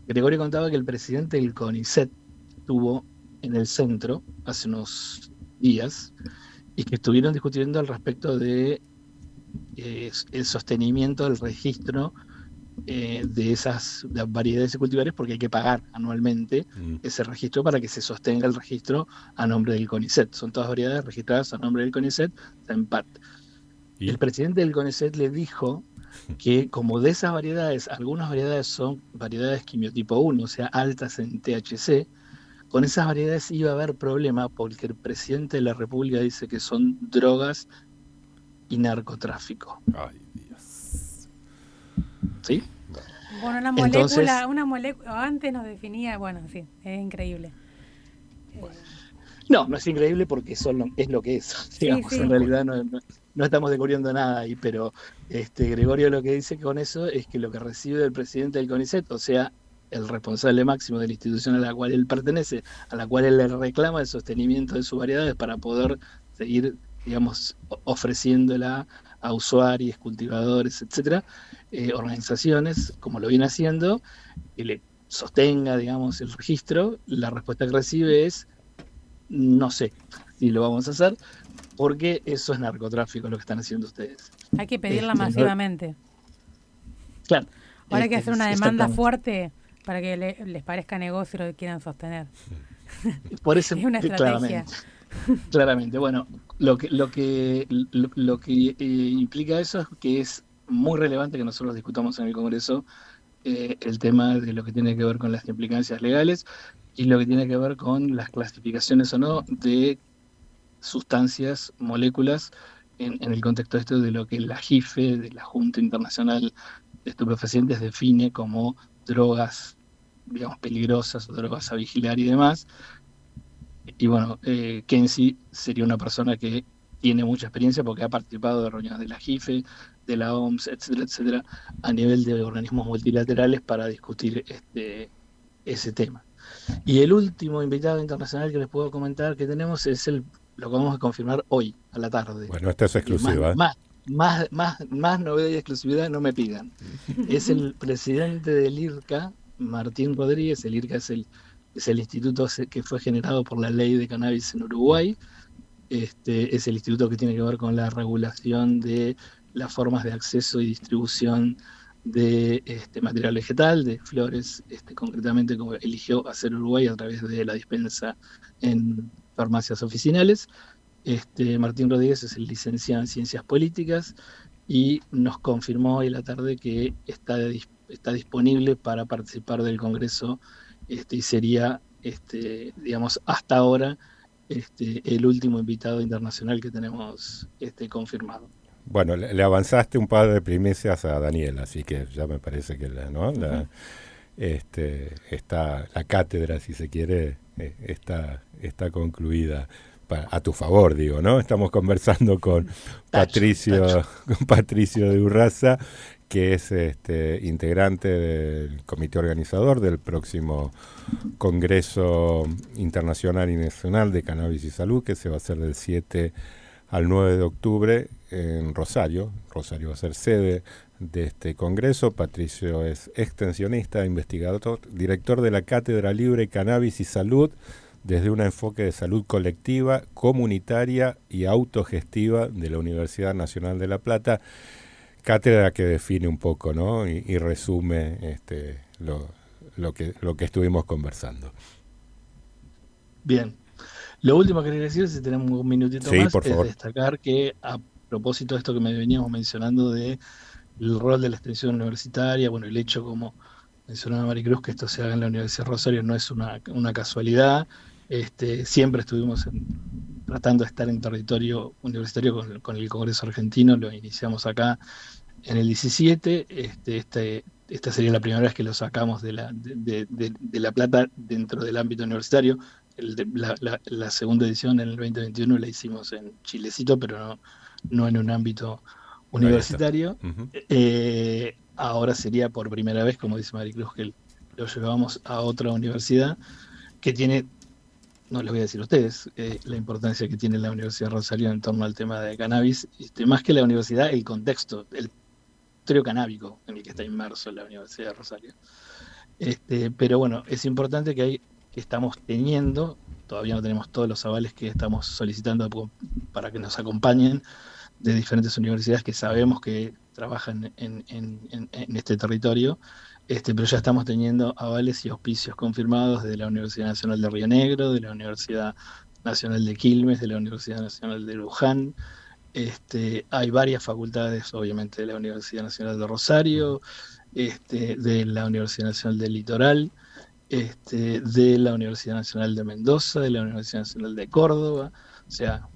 Gregorio contaba que el presidente del CONICET estuvo en el centro hace unos días y que estuvieron discutiendo al respecto de el sostenimiento del registro de esas variedades cultivares, porque hay que pagar anualmente ese registro para que se sostenga el registro a nombre del CONICET. Son todas variedades registradas a nombre del CONICET, CENPAT. El presidente del CONICET le dijo que como de esas variedades, algunas variedades son variedades quimiotipo 1, o sea, altas en THC, con esas variedades iba a haber problema porque el presidente de la República dice que son drogas y narcotráfico. Ay, Dios. ¿Sí? Bueno, una molécula, antes nos definía, bueno, sí, es increíble. No es increíble porque es lo que es, digamos, en realidad no estamos descubriendo nada ahí, pero Gregorio lo que dice con eso es que lo que recibe del presidente del CONICET, o sea, el responsable máximo de la institución a la cual él pertenece, a la cual él le reclama el sostenimiento de sus variedades para poder seguir, digamos, ofreciéndola a usuarios, cultivadores, etcétera, organizaciones, como lo viene haciendo, que le sostenga, digamos, el registro. La respuesta que recibe es: no sé si lo vamos a hacer, porque eso es narcotráfico lo que están haciendo ustedes. Hay que pedirla masivamente. Claro. Ahora hay que hacer una demanda fuerte para que les parezca negocio lo que quieran sostener. Por eso, es una estrategia. Claramente. Bueno, lo que implica eso es que es muy relevante que nosotros discutamos en el Congreso el tema de lo que tiene que ver con las implicancias legales y lo que tiene que ver con las clasificaciones o no de sustancias, moléculas, en el contexto de lo que la JIFE, de la Junta Internacional de Estupefacientes, define como drogas, digamos, peligrosas o drogas a vigilar y demás. Y bueno, Kenzie sería una persona que tiene mucha experiencia porque ha participado de reuniones de la JIFE, de la OMS, etcétera, etcétera, a nivel de organismos multilaterales para discutir ese tema. Y el último invitado internacional que les puedo comentar que tenemos es lo que vamos a confirmar hoy a la tarde. Bueno, esta es exclusiva. Más novedad y exclusividad no me pidan. Es el presidente del IRCA, Martín Rodríguez. El IRCA es el instituto que fue generado por la ley de cannabis en Uruguay. Es el instituto que tiene que ver con la regulación de las formas de acceso y distribución de material vegetal, de flores, concretamente como eligió hacer Uruguay a través de la dispensa en farmacias oficinales. Martín Rodríguez es el licenciado en Ciencias Políticas y nos confirmó hoy a la tarde que está disponible para participar del Congreso y sería, digamos, hasta ahora el último invitado internacional que tenemos confirmado. Bueno, le avanzaste un par de primicias a Daniel, así que ya me parece que está la cátedra, si se quiere, está concluida. A tu favor, digo, ¿no? Estamos conversando con Patricio de Urraza, que es integrante del comité organizador del próximo Congreso Internacional y Nacional de Cannabis y Salud, que se va a hacer del 7 al 9 de octubre en Rosario. Rosario va a ser sede de este congreso. Patricio es extensionista, investigador, director de la Cátedra Libre Cannabis y Salud, desde un enfoque de salud colectiva, comunitaria y autogestiva de la Universidad Nacional de La Plata, cátedra que define un poco, ¿no? y resume lo que estuvimos conversando. Bien. Lo último que quería decir, si tenemos un minutito más, por favor, es destacar que a propósito de esto que me veníamos mencionando de el rol de la extensión universitaria, bueno, el hecho, como mencionaba Maricruz, que esto se haga en la Universidad de Rosario no es una casualidad. Siempre estuvimos tratando de estar en territorio universitario con el Congreso Argentino, lo iniciamos acá en el 17, esta sería la primera vez que lo sacamos de La Plata dentro del ámbito universitario. La segunda edición en el 2021 la hicimos en Chilecito, pero no en un ámbito universitario. Ahora sería por primera vez, como dice Maricruz, que lo llevamos a otra universidad que tiene, no les voy a decir a ustedes, la importancia que tiene la Universidad de Rosario en torno al tema de cannabis, más que la universidad, el contexto, el territorio canábico en el que está inmerso la Universidad de Rosario. Pero bueno, es importante que estamos teniendo, todavía no tenemos todos los avales que estamos solicitando para que nos acompañen de diferentes universidades que sabemos que trabajan en este territorio, pero ya estamos teniendo avales y auspicios confirmados de la Universidad Nacional de Río Negro, de la Universidad Nacional de Quilmes, de la Universidad Nacional de Luján. Hay varias facultades, obviamente, de la Universidad Nacional de Rosario, de la Universidad Nacional del Litoral, de la Universidad Nacional de Mendoza, de la Universidad Nacional de Córdoba. O sea,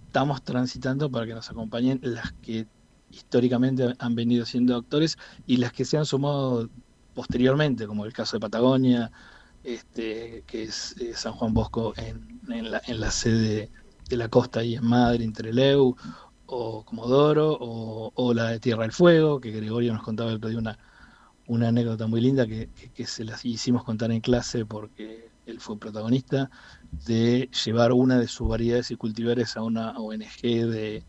estamos transitando para que nos acompañen las que históricamente han venido siendo doctores y las que se han sumado posteriormente, como el caso de Patagonia, que es San Juan Bosco en la sede de la costa ahí en Madre, en Trelew, o Comodoro, o la de Tierra del Fuego, que Gregorio nos contaba el otro día una anécdota muy linda que se las hicimos contar en clase porque él fue protagonista, de llevar una de sus variedades y cultivares a una ONG de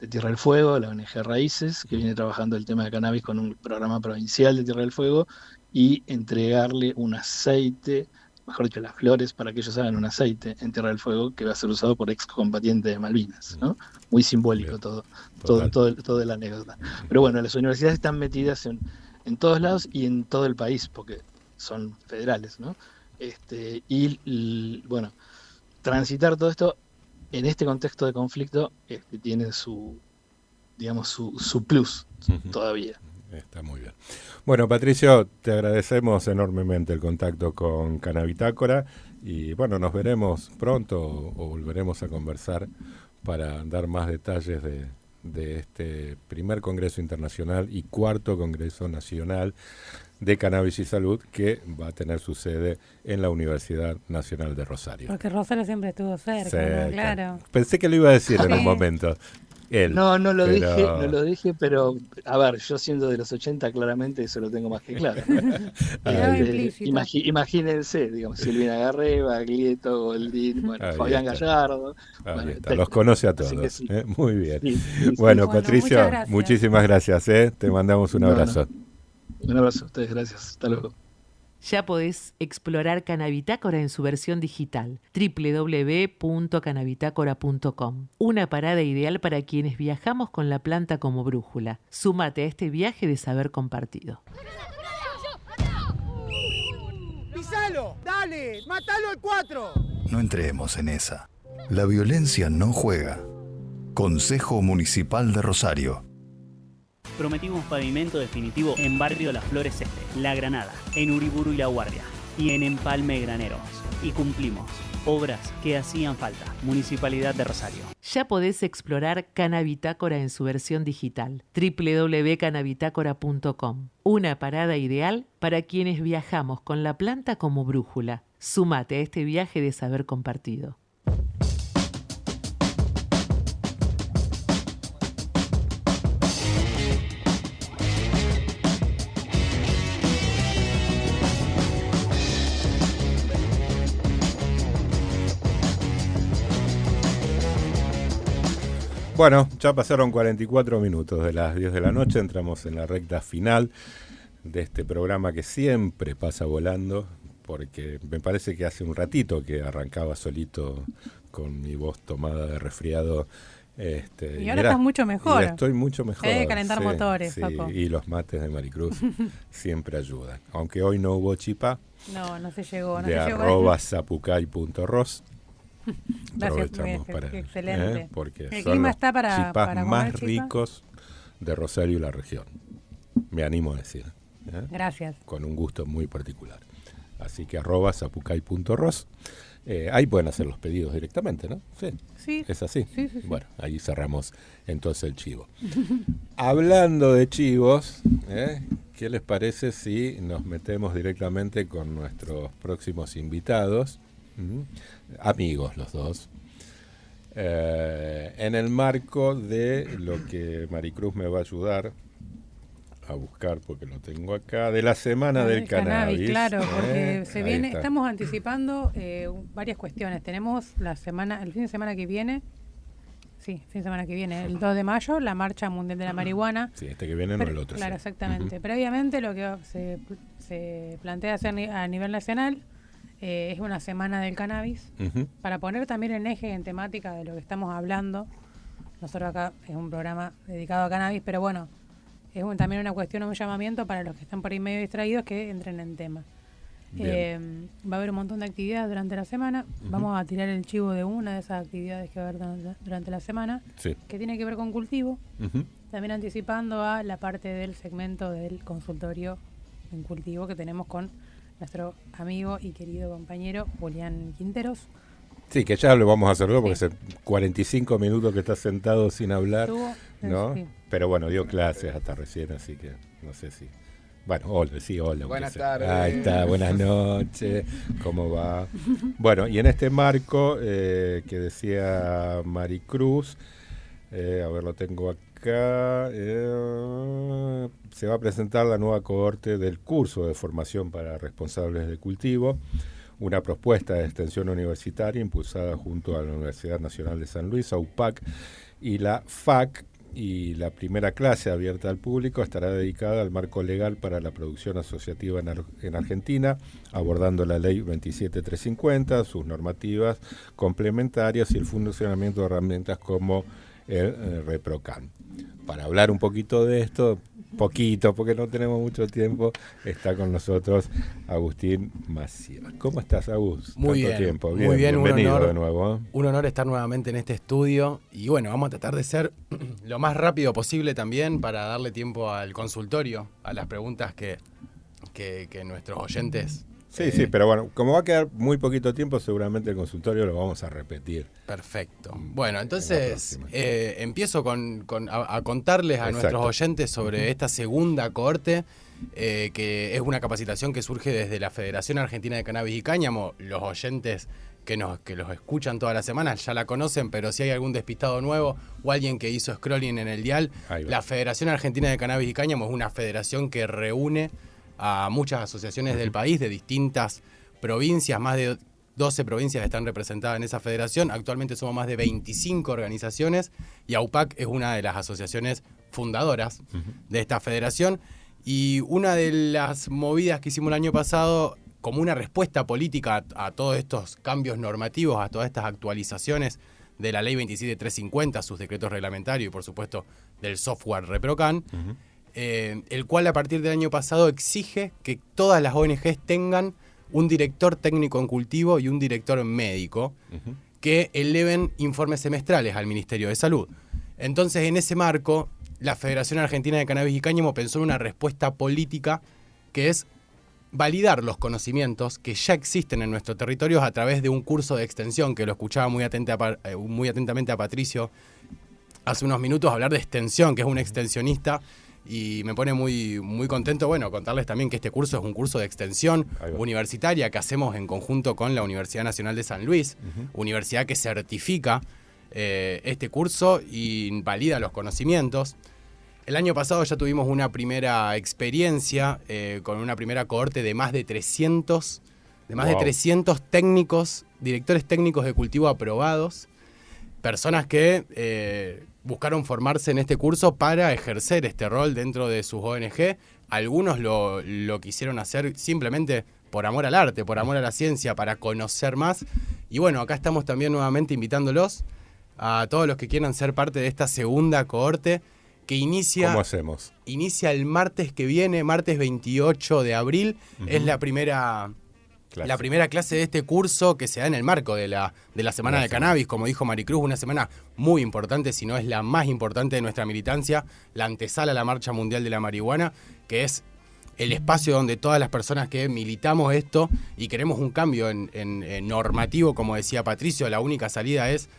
Tierra del Fuego, la ONG Raíces, que viene trabajando el tema de cannabis con un programa provincial de Tierra del Fuego, y entregarle un aceite, mejor dicho, las flores, para que ellos hagan un aceite en Tierra del Fuego que va a ser usado por excombatientes de Malvinas, ¿no? Muy simbólico todo la anécdota. Pero bueno, las universidades están metidas en todos lados y en todo el país, porque son federales, ¿no? Bueno, transitar todo esto en este contexto de conflicto tiene su plus todavía. Está muy bien. Bueno, Patricio, te agradecemos enormemente el contacto con Canabitácora y bueno, nos veremos pronto o volveremos a conversar para dar más detalles de este primer Congreso Internacional y cuarto Congreso Nacional de Cannabis y Salud que va a tener su sede en la Universidad Nacional de Rosario. Porque Rosario siempre estuvo cerca, ¿no? Claro. Pensé que lo iba a decir en un momento. No lo dije, pero a ver, yo siendo de los 80 claramente eso lo tengo más que claro. Imagínense, digamos, Silvina Garré, Baglietto, Goldín, Fabián Gallardo. Los conoce a todos. Sí. Muy bien. Sí, bueno, Patricio, muchísimas gracias. Te mandamos un abrazo. Un abrazo a ustedes, gracias. Hasta luego. Ya podés explorar Canabitácora en su versión digital, www.canabitácora.com. Una parada ideal para quienes viajamos con la planta como brújula. Súmate a este viaje de saber compartido. ¡Pisalo! ¡Dale! ¡Mátalo al 4! No entremos en esa. La violencia no juega. Consejo Municipal de Rosario. Prometimos pavimento definitivo en Barrio Las Flores Este, La Granada, en Uriburu y La Guardia y en Empalme Graneros. Y cumplimos. Obras que hacían falta. Municipalidad de Rosario. Ya podés explorar Canabitácora en su versión digital, www.canabitácora.com. Una parada ideal para quienes viajamos con la planta como brújula. Súmate a este viaje de saber compartido. Bueno, ya pasaron 44 minutos de las 10 de la noche, entramos en la recta final de este programa que siempre pasa volando, porque me parece que hace un ratito que arrancaba solito con mi voz tomada de resfriado. Y ahora estás mucho mejor. Estoy mucho mejor. Calentar motores, Paco. Y los mates de Maricruz siempre ayudan. Aunque hoy no hubo chipá. No se llegó. @zapucay.ros. Aprovechamos excelente. Porque el son clima los está para chipás más chipa ricos de Rosario y la región. Me animo a decir. Gracias. Con un gusto muy particular. Así que @zapucay.ros Ahí pueden hacer los pedidos directamente, ¿no? Sí. ¿Es así? Sí. Bueno, ahí cerramos entonces el chivo. Hablando de chivos, ¿qué les parece si nos metemos directamente con nuestros próximos invitados? Amigos los dos. En el marco de lo que Maricruz me va a ayudar a buscar, porque lo tengo acá, de la Semana del Cannabis. Claro, porque estamos anticipando varias cuestiones. Tenemos el fin de semana que viene, el 2 de mayo, la Marcha Mundial de la Marihuana. Sí, que viene no el otro. Claro, sí. Exactamente. Previamente lo que se plantea hacer a nivel nacional es una Semana del Cannabis, para poner también en eje, en temática de lo que estamos hablando. Nosotros acá es un programa dedicado a cannabis, pero bueno, es también una cuestión, un llamamiento para los que están por ahí medio distraídos que entren en tema. Va a haber un montón de actividades durante la semana. Vamos a tirar el chivo de una de esas actividades que va a haber durante la semana, que tiene que ver con cultivo. También anticipando a la parte del segmento del consultorio en cultivo que tenemos con nuestro amigo y querido compañero Julián Quinteros. Sí, que ya lo vamos a hacer luego porque hace 45 minutos que está sentado sin hablar, ¿no? Sí. Pero bueno, dio clases hasta recién, así que no sé si... Bueno, hola. Buenas tardes. Ahí está, buenas noches, ¿cómo va? Bueno, y en este marco que decía Maricruz, a ver, lo tengo acá, se va a presentar la nueva cohorte del curso de formación para responsables de cultivo, una propuesta de extensión universitaria impulsada junto a la Universidad Nacional de San Luis, AUPAC, y la FAC, y la primera clase abierta al público estará dedicada al marco legal para la producción asociativa en Argentina, abordando la ley 27350, sus normativas complementarias y el funcionamiento de herramientas como el ReproCan. Para hablar un poquito de esto, porque no tenemos mucho tiempo, está con nosotros Agustín Maciel. ¿Cómo estás, Agus? Muy bien, tiempo. Muy bien, bienvenido un honor, de nuevo. Un honor estar nuevamente en este estudio y bueno, vamos a tratar de ser lo más rápido posible también para darle tiempo al consultorio, a las preguntas que nuestros oyentes... Sí, pero bueno, como va a quedar muy poquito tiempo, seguramente el consultorio lo vamos a repetir. Perfecto. Bueno, entonces empiezo a contarles a nuestros oyentes sobre esta segunda cohorte, que es una capacitación que surge desde la Federación Argentina de Cannabis y Cáñamo. Los oyentes que los escuchan todas las semanas ya la conocen, pero si hay algún despistado nuevo o alguien que hizo scrolling en el dial, la Federación Argentina de Cannabis y Cáñamo es una federación que reúne a muchas asociaciones del país, de distintas provincias, más de 12 provincias están representadas en esa federación. Actualmente somos más de 25 organizaciones y AUPAC es una de las asociaciones fundadoras de esta federación. Y una de las movidas que hicimos el año pasado, como una respuesta política a todos estos cambios normativos, a todas estas actualizaciones de la ley 27350, sus decretos reglamentarios y por supuesto del software ReproCan, el cual a partir del año pasado exige que todas las ONGs tengan un director técnico en cultivo y un director médico que eleven informes semestrales al Ministerio de Salud. Entonces, en ese marco, la Federación Argentina de Cannabis y Cáñamo pensó en una respuesta política que es validar los conocimientos que ya existen en nuestro territorio a través de un curso de extensión, que lo escuchaba muy atentamente a Patricio hace unos minutos hablar de extensión, que es un extensionista. Y me pone muy, muy contento, contarles también que este curso es un curso de extensión universitaria que hacemos en conjunto con la Universidad Nacional de San Luis, universidad que certifica este curso y valida los conocimientos. El año pasado ya tuvimos una primera experiencia con una primera cohorte de más de 300 técnicos, directores técnicos de cultivo aprobados, personas que buscaron formarse en este curso para ejercer este rol dentro de sus ONG. Algunos lo quisieron hacer simplemente por amor al arte, por amor a la ciencia, para conocer más. Y bueno, acá estamos también nuevamente invitándolos a todos los que quieran ser parte de esta segunda cohorte que inicia... ¿Cómo hacemos? Inicia el martes que viene, martes 28 de abril. Es la primera clase de este curso que se da en el marco de la Semana del Cannabis, como dijo Maricruz, una semana muy importante, si no es la más importante de nuestra militancia, la antesala a la Marcha Mundial de la Marihuana, que es el espacio donde todas las personas que militamos esto y queremos un cambio en normativo, como decía Patricio, la única salida es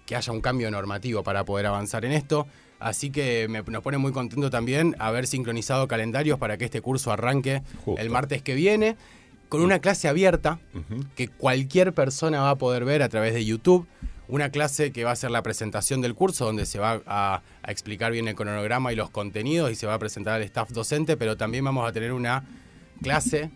que haya un cambio normativo para poder avanzar en esto. Así que nos pone muy contento también haber sincronizado calendarios para que este curso arranque el martes que viene, con una clase abierta que cualquier persona va a poder ver a través de YouTube. Una clase que va a ser la presentación del curso, donde se va a explicar bien el cronograma y los contenidos y se va a presentar al staff docente, pero también vamos a tener una clase,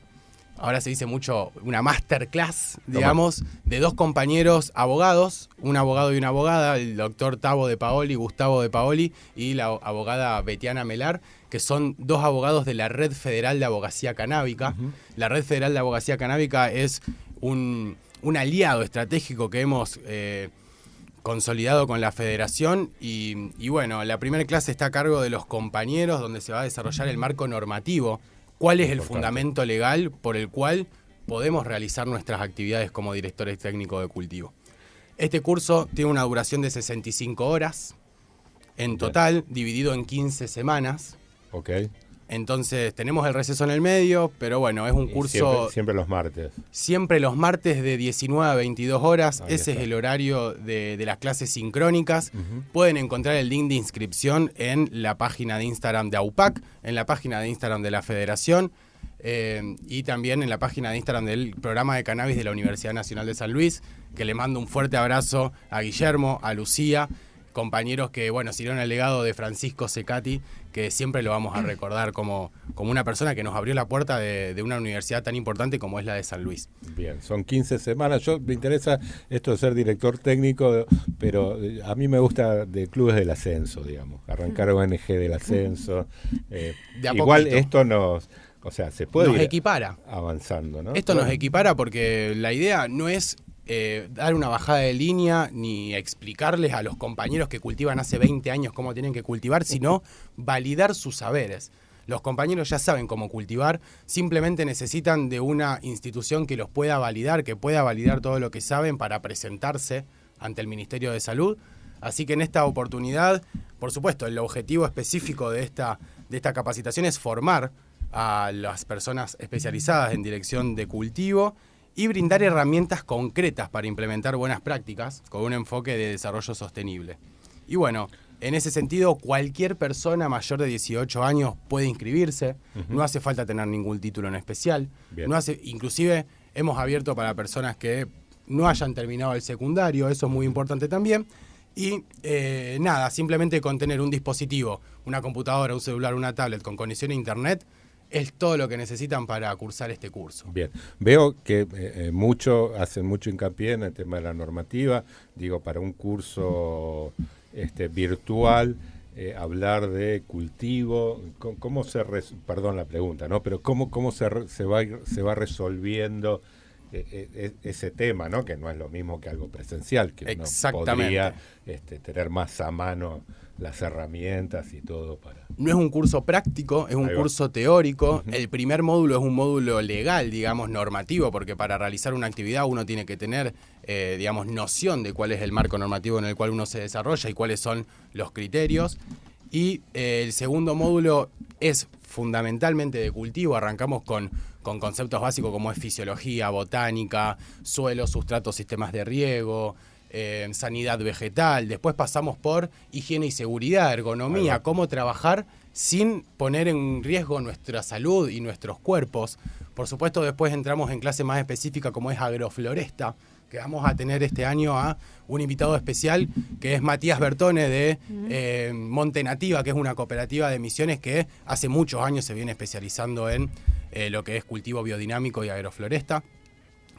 ahora se dice mucho, una masterclass, digamos, de 2 compañeros abogados, un abogado y una abogada, el doctor Gustavo de Paoli, y la abogada Betiana Melar, que son 2 abogados de la Red Federal de Abogacía Canábica. La Red Federal de Abogacía Canábica es un aliado estratégico que hemos consolidado con la federación y bueno, la primera clase está a cargo de los compañeros, donde se va a desarrollar el marco normativo, cuál es el fundamento legal por el cual podemos realizar nuestras actividades como directores técnicos de cultivo. Este curso tiene una duración de 65 horas en total, dividido en 15 semanas. Ok. Entonces tenemos el receso en el medio, pero bueno, es un curso... Siempre los martes. Siempre los martes de 19 a 22 horas. Ese es el horario de las clases sincrónicas. Pueden encontrar el link de inscripción en la página de Instagram de AUPAC, en la página de Instagram de la Federación y también en la página de Instagram del programa de cannabis de la Universidad Nacional de San Luis, que le mando un fuerte abrazo a Guillermo, a Lucía, compañeros que, bueno, siguieron el legado de Francisco Secati, que siempre lo vamos a recordar como una persona que nos abrió la puerta de una universidad tan importante como es la de San Luis. Bien, son 15 semanas. Me interesa esto de ser director técnico, pero a mí me gusta de clubes del ascenso, digamos, arrancar ONG del ascenso. Igual esto se puede nos ir equipara. Avanzando, ¿no? Esto nos equipara porque la idea no es dar una bajada de línea ni explicarles a los compañeros que cultivan hace 20 años cómo tienen que cultivar, sino validar sus saberes. Los compañeros ya saben cómo cultivar, simplemente necesitan de una institución que los pueda validar, que pueda validar todo lo que saben para presentarse ante el Ministerio de Salud. Así que en esta oportunidad, por supuesto, el objetivo específico de esta capacitación es formar a las personas especializadas en dirección de cultivo y brindar herramientas concretas para implementar buenas prácticas con un enfoque de desarrollo sostenible. Y bueno, en ese sentido, cualquier persona mayor de 18 años puede inscribirse, no hace falta tener ningún título en especial, inclusive hemos abierto para personas que no hayan terminado el secundario, eso es muy importante también, y simplemente con tener un dispositivo, una computadora, un celular, una tablet con conexión a internet, es todo lo que necesitan para cursar este curso. Bien, veo que hacen mucho hincapié en el tema de la normativa. Digo, para un curso virtual, hablar de cultivo, ¿cómo perdón la pregunta, ¿no? Pero cómo se va resolviendo ese tema, ¿no? Que no es lo mismo que algo presencial, que uno podría tener más a mano las herramientas y todo para... No es un curso práctico, es un curso teórico. El primer módulo es un módulo legal, digamos, normativo, porque para realizar una actividad uno tiene que tener, noción de cuál es el marco normativo en el cual uno se desarrolla y cuáles son los criterios. Y el segundo módulo es fundamentalmente de cultivo. Arrancamos con conceptos básicos como es fisiología, botánica, suelo, sustrato, sistemas de riego, sanidad vegetal. Después pasamos por higiene y seguridad, ergonomía, cómo trabajar sin poner en riesgo nuestra salud y nuestros cuerpos. Por supuesto, después entramos en clase más específica como es agrofloresta, que vamos a tener este año a un invitado especial que es Matías Bertone de Monte Nativa, que es una cooperativa de Misiones que hace muchos años se viene especializando en lo que es cultivo biodinámico y agrofloresta,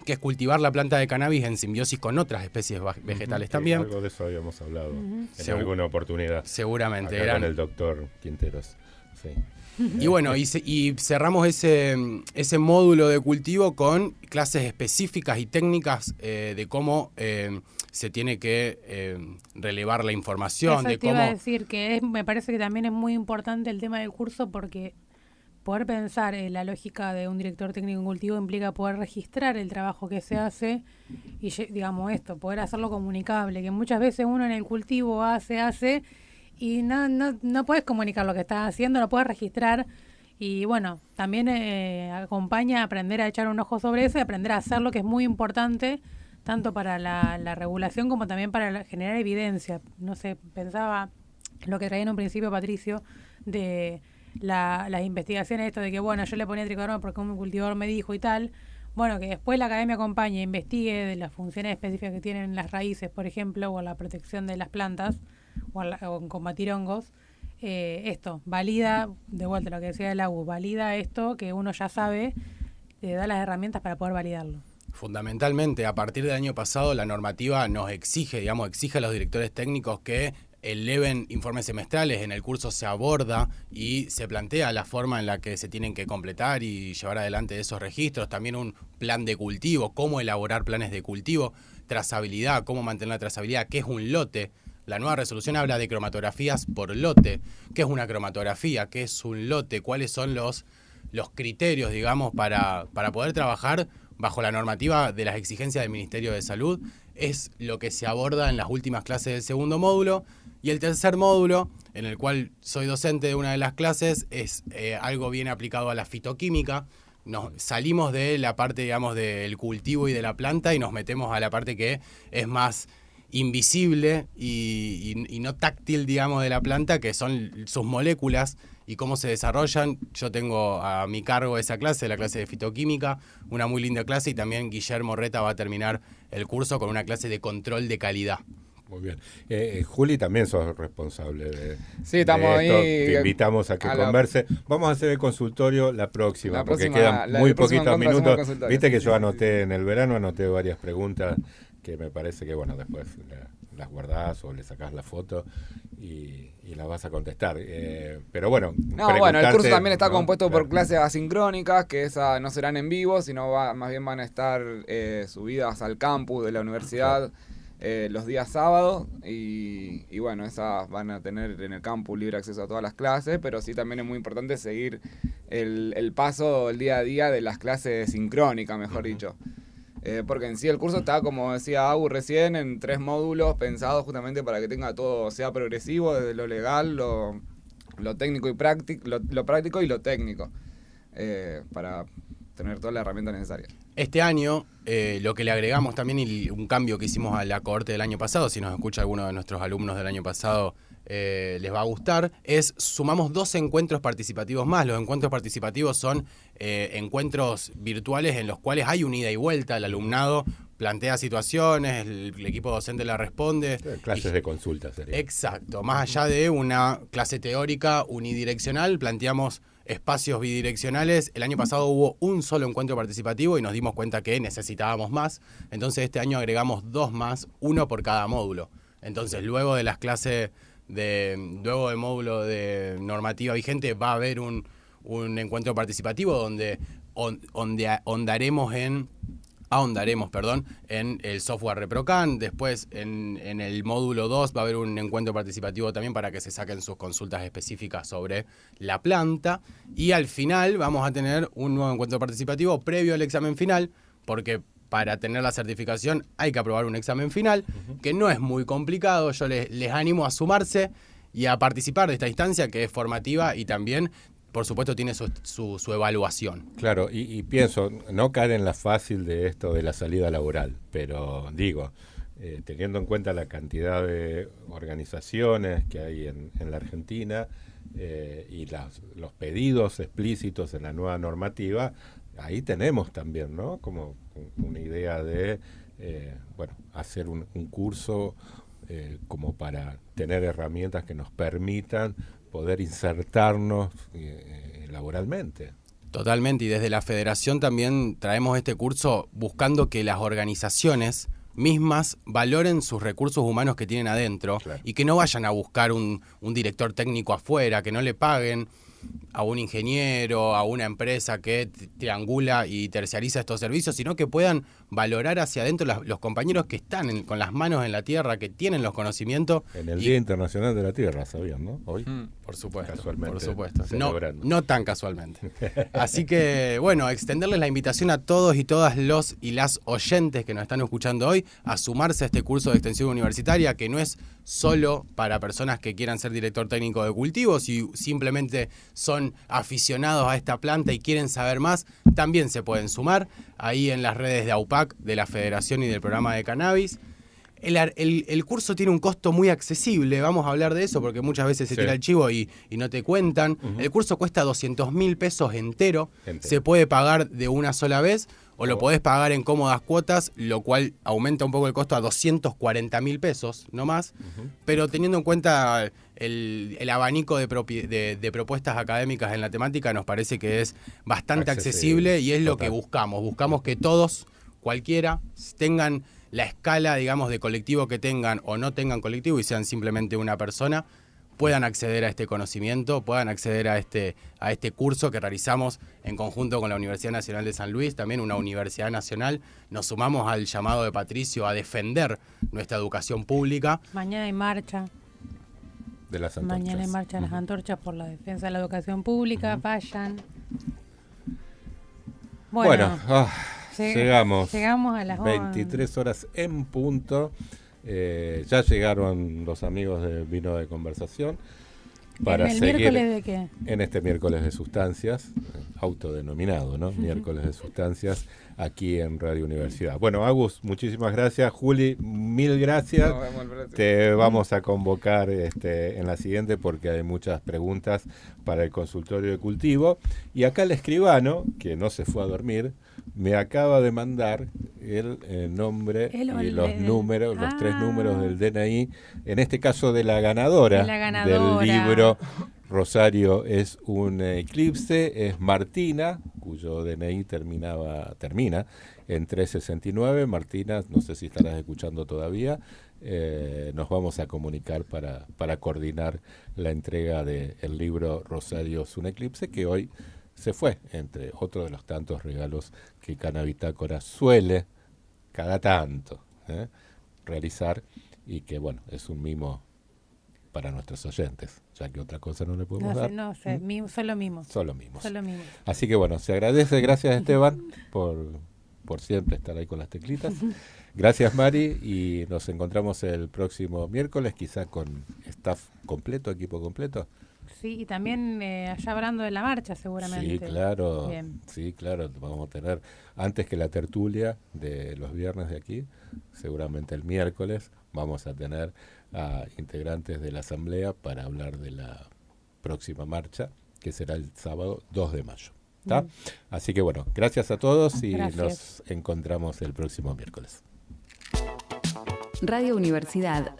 que es cultivar la planta de cannabis en simbiosis con otras especies vegetales también. Algo de eso habíamos hablado en alguna oportunidad. Seguramente. Con el doctor Quinteros. Sí. Y bueno, y cerramos ese módulo de cultivo con clases específicas y técnicas de cómo se tiene que relevar la información. Eso de te cómo... iba a decir que me parece que también es muy importante el tema del curso porque poder pensar en la lógica de un director técnico en cultivo implica poder registrar el trabajo que se hace y, digamos, poder hacerlo comunicable, que muchas veces uno en el cultivo hace y no puedes comunicar lo que estás haciendo, lo puedes registrar Y bueno, también acompaña a aprender a echar un ojo sobre eso y aprender a hacerlo, que es muy importante, tanto para la regulación como también para generar evidencia. No sé, pensaba lo que traía en un principio Patricio, de las investigaciones, esto de que, bueno, yo le ponía tricoderma porque un cultivador me dijo y tal. Bueno, que después la academia acompañe e investigue de las funciones específicas que tienen las raíces, por ejemplo, o la protección de las plantas, o en combatir hongos. Esto, valida, de vuelta lo que decía el AU, valida esto que uno ya sabe, te da las herramientas para poder validarlo. Fundamentalmente, a partir del año pasado, la normativa nos exige a los directores técnicos que eleven informes semestrales. En el curso se aborda y se plantea la forma en la que se tienen que completar y llevar adelante esos registros. También un plan de cultivo, cómo elaborar planes de cultivo, trazabilidad, cómo mantener la trazabilidad, qué es un lote. La nueva resolución habla de cromatografías por lote. ¿Qué es una cromatografía? ¿Qué es un lote? ¿Cuáles son los criterios, digamos, para poder trabajar bajo la normativa de las exigencias del Ministerio de Salud? Es lo que se aborda en las últimas clases del segundo módulo. Y el tercer módulo, en el cual soy docente de una de las clases, es algo bien aplicado a la fitoquímica. Nos salimos de la parte, digamos, del cultivo y de la planta y nos metemos a la parte que es más invisible y no táctil, digamos, de la planta, que son sus moléculas y cómo se desarrollan. Yo tengo a mi cargo esa clase, la clase de fitoquímica, una muy linda clase, y también Guillermo Reta va a terminar el curso con una clase de control de calidad. Muy bien. Juli, también sos responsable de, sí, estamos de esto. ahí. Te invitamos a que converse. Vamos a hacer el consultorio la próxima porque quedan muy poquitos minutos. Viste que yo anoté en el verano, anoté varias preguntas que me parece que, bueno, después las guardás o le sacás la foto y las vas a contestar. Pero bueno, el curso también está compuesto por clases asincrónicas, que esas no serán en vivo, sino más bien van a estar subidas al campus de la universidad. Los días sábados y bueno, esas van a tener en el campus libre acceso a todas las clases, pero sí también es muy importante seguir el paso, el día a día de las clases sincrónicas, mejor dicho. Porque en sí el curso está, como decía Agu recién, en 3 módulos pensados justamente para que tenga todo, sea progresivo desde lo legal, lo técnico y práctico, lo práctico y lo técnico, para tener toda la herramienta necesaria. Este año, lo que le agregamos también, y un cambio que hicimos a la cohorte del año pasado, si nos escucha alguno de nuestros alumnos del año pasado, les va a gustar, sumamos 2 encuentros participativos más. Los encuentros participativos son encuentros virtuales en los cuales hay un ida y vuelta, el alumnado plantea situaciones, el equipo docente la responde. Clases de consulta sería. Exacto, más allá de una clase teórica unidireccional, planteamos espacios bidireccionales. El año pasado hubo un solo encuentro participativo y nos dimos cuenta que necesitábamos más. Entonces este año agregamos 2 más, 1 por cada módulo. Entonces luego de las clases, luego del módulo de normativa vigente, va a haber un encuentro participativo donde ahondaremos en el software ReproCan. Después en el módulo 2 va a haber un encuentro participativo también para que se saquen sus consultas específicas sobre la planta. Y al final vamos a tener un nuevo encuentro participativo previo al examen final, porque para tener la certificación hay que aprobar un examen final, que no es muy complicado. Yo les animo a sumarse y a participar de esta instancia, que es formativa y también, por supuesto, tiene su evaluación. Claro, y pienso, no caer en la fácil de esto de la salida laboral, pero digo, teniendo en cuenta la cantidad de organizaciones que hay en la Argentina y los pedidos explícitos en la nueva normativa, ahí tenemos también, ¿no? Como una idea de, hacer un curso como para tener herramientas que nos permitan poder insertarnos laboralmente. Totalmente, y desde la Federación también traemos este curso buscando que las organizaciones mismas valoren sus recursos humanos que tienen adentro, claro, y que no vayan a buscar un director técnico afuera, que no le paguen a un ingeniero, a una empresa que triangula y terciariza estos servicios, sino que puedan valorar hacia adentro los compañeros que están con las manos en la tierra, que tienen los conocimientos. En el Día Internacional de la Tierra, ¿sabían, no? Hoy. Por supuesto, casualmente, por supuesto. No tan casualmente. Así que, bueno, extenderles la invitación a todos y todas los y las oyentes que nos están escuchando hoy a sumarse a este curso de extensión universitaria, que no es solo para personas que quieran ser director técnico de cultivos y simplemente son son aficionados a esta planta y quieren saber más, también se pueden sumar ahí en las redes de AUPAC, de la Federación y del Programa de Cannabis. El curso tiene un costo muy accesible, vamos a hablar de eso porque muchas veces se tira el chivo y no te cuentan. El curso cuesta 200.000 pesos entero, se puede pagar de una sola vez o lo podés pagar en cómodas cuotas, lo cual aumenta un poco el costo a 240.000 pesos, no más, pero teniendo en cuenta el abanico de propuestas académicas en la temática, nos parece que es bastante accesible y es lo que buscamos. Buscamos que todos, cualquiera, tengan la escala, digamos, de colectivo que tengan o no tengan colectivo y sean simplemente una persona, puedan acceder a este conocimiento, puedan acceder a este curso que realizamos en conjunto con la Universidad Nacional de San Luis, también una universidad nacional. Nos sumamos al llamado de Patricio a defender nuestra educación pública. Mañana hay marcha. De las antorchas. Mañana hay marcha de las antorchas por la defensa de la educación pública. Vayan. Bueno, llegamos a las 23 horas en punto. Ya llegaron los amigos de Vino de Conversación para ¿El seguir miércoles de qué? En este miércoles de sustancias, autodenominado, ¿no? Miércoles de sustancias, aquí en Radio Universidad. Bueno, Agus, muchísimas gracias. Juli, mil gracias. Te vamos a convocar en la siguiente porque hay muchas preguntas para el consultorio de cultivo. Y acá el escribano, que no se fue a dormir, me acaba de mandar el nombre y los números, los 3 números del DNI, en este caso de la ganadora del libro Rosario es un eclipse, es Martina, cuyo DNI termina en 369. Martina, no sé si estarás escuchando todavía, nos vamos a comunicar para coordinar la entrega del libro Rosario es un eclipse, que hoy se fue, entre otros de los tantos regalos que Canabitácora suele cada tanto realizar y que, bueno, es un mimo para nuestros oyentes, ya que otra cosa no le podemos dar. Solo mimos. Solo mimos. Así que, bueno, se agradece. Gracias, Esteban, por siempre estar ahí con las teclitas. Gracias, Mari, y nos encontramos el próximo miércoles, quizá con staff completo, equipo completo. Sí, y también allá hablando de la marcha, seguramente. Sí, claro. Bien. Sí, claro. Vamos a tener, antes que la tertulia de los viernes de aquí, seguramente el miércoles, vamos a tener a integrantes de la Asamblea para hablar de la próxima marcha, que será el sábado 2 de mayo. ¿Está? Así que, bueno, gracias a todos y nos encontramos el próximo miércoles. Radio Universidad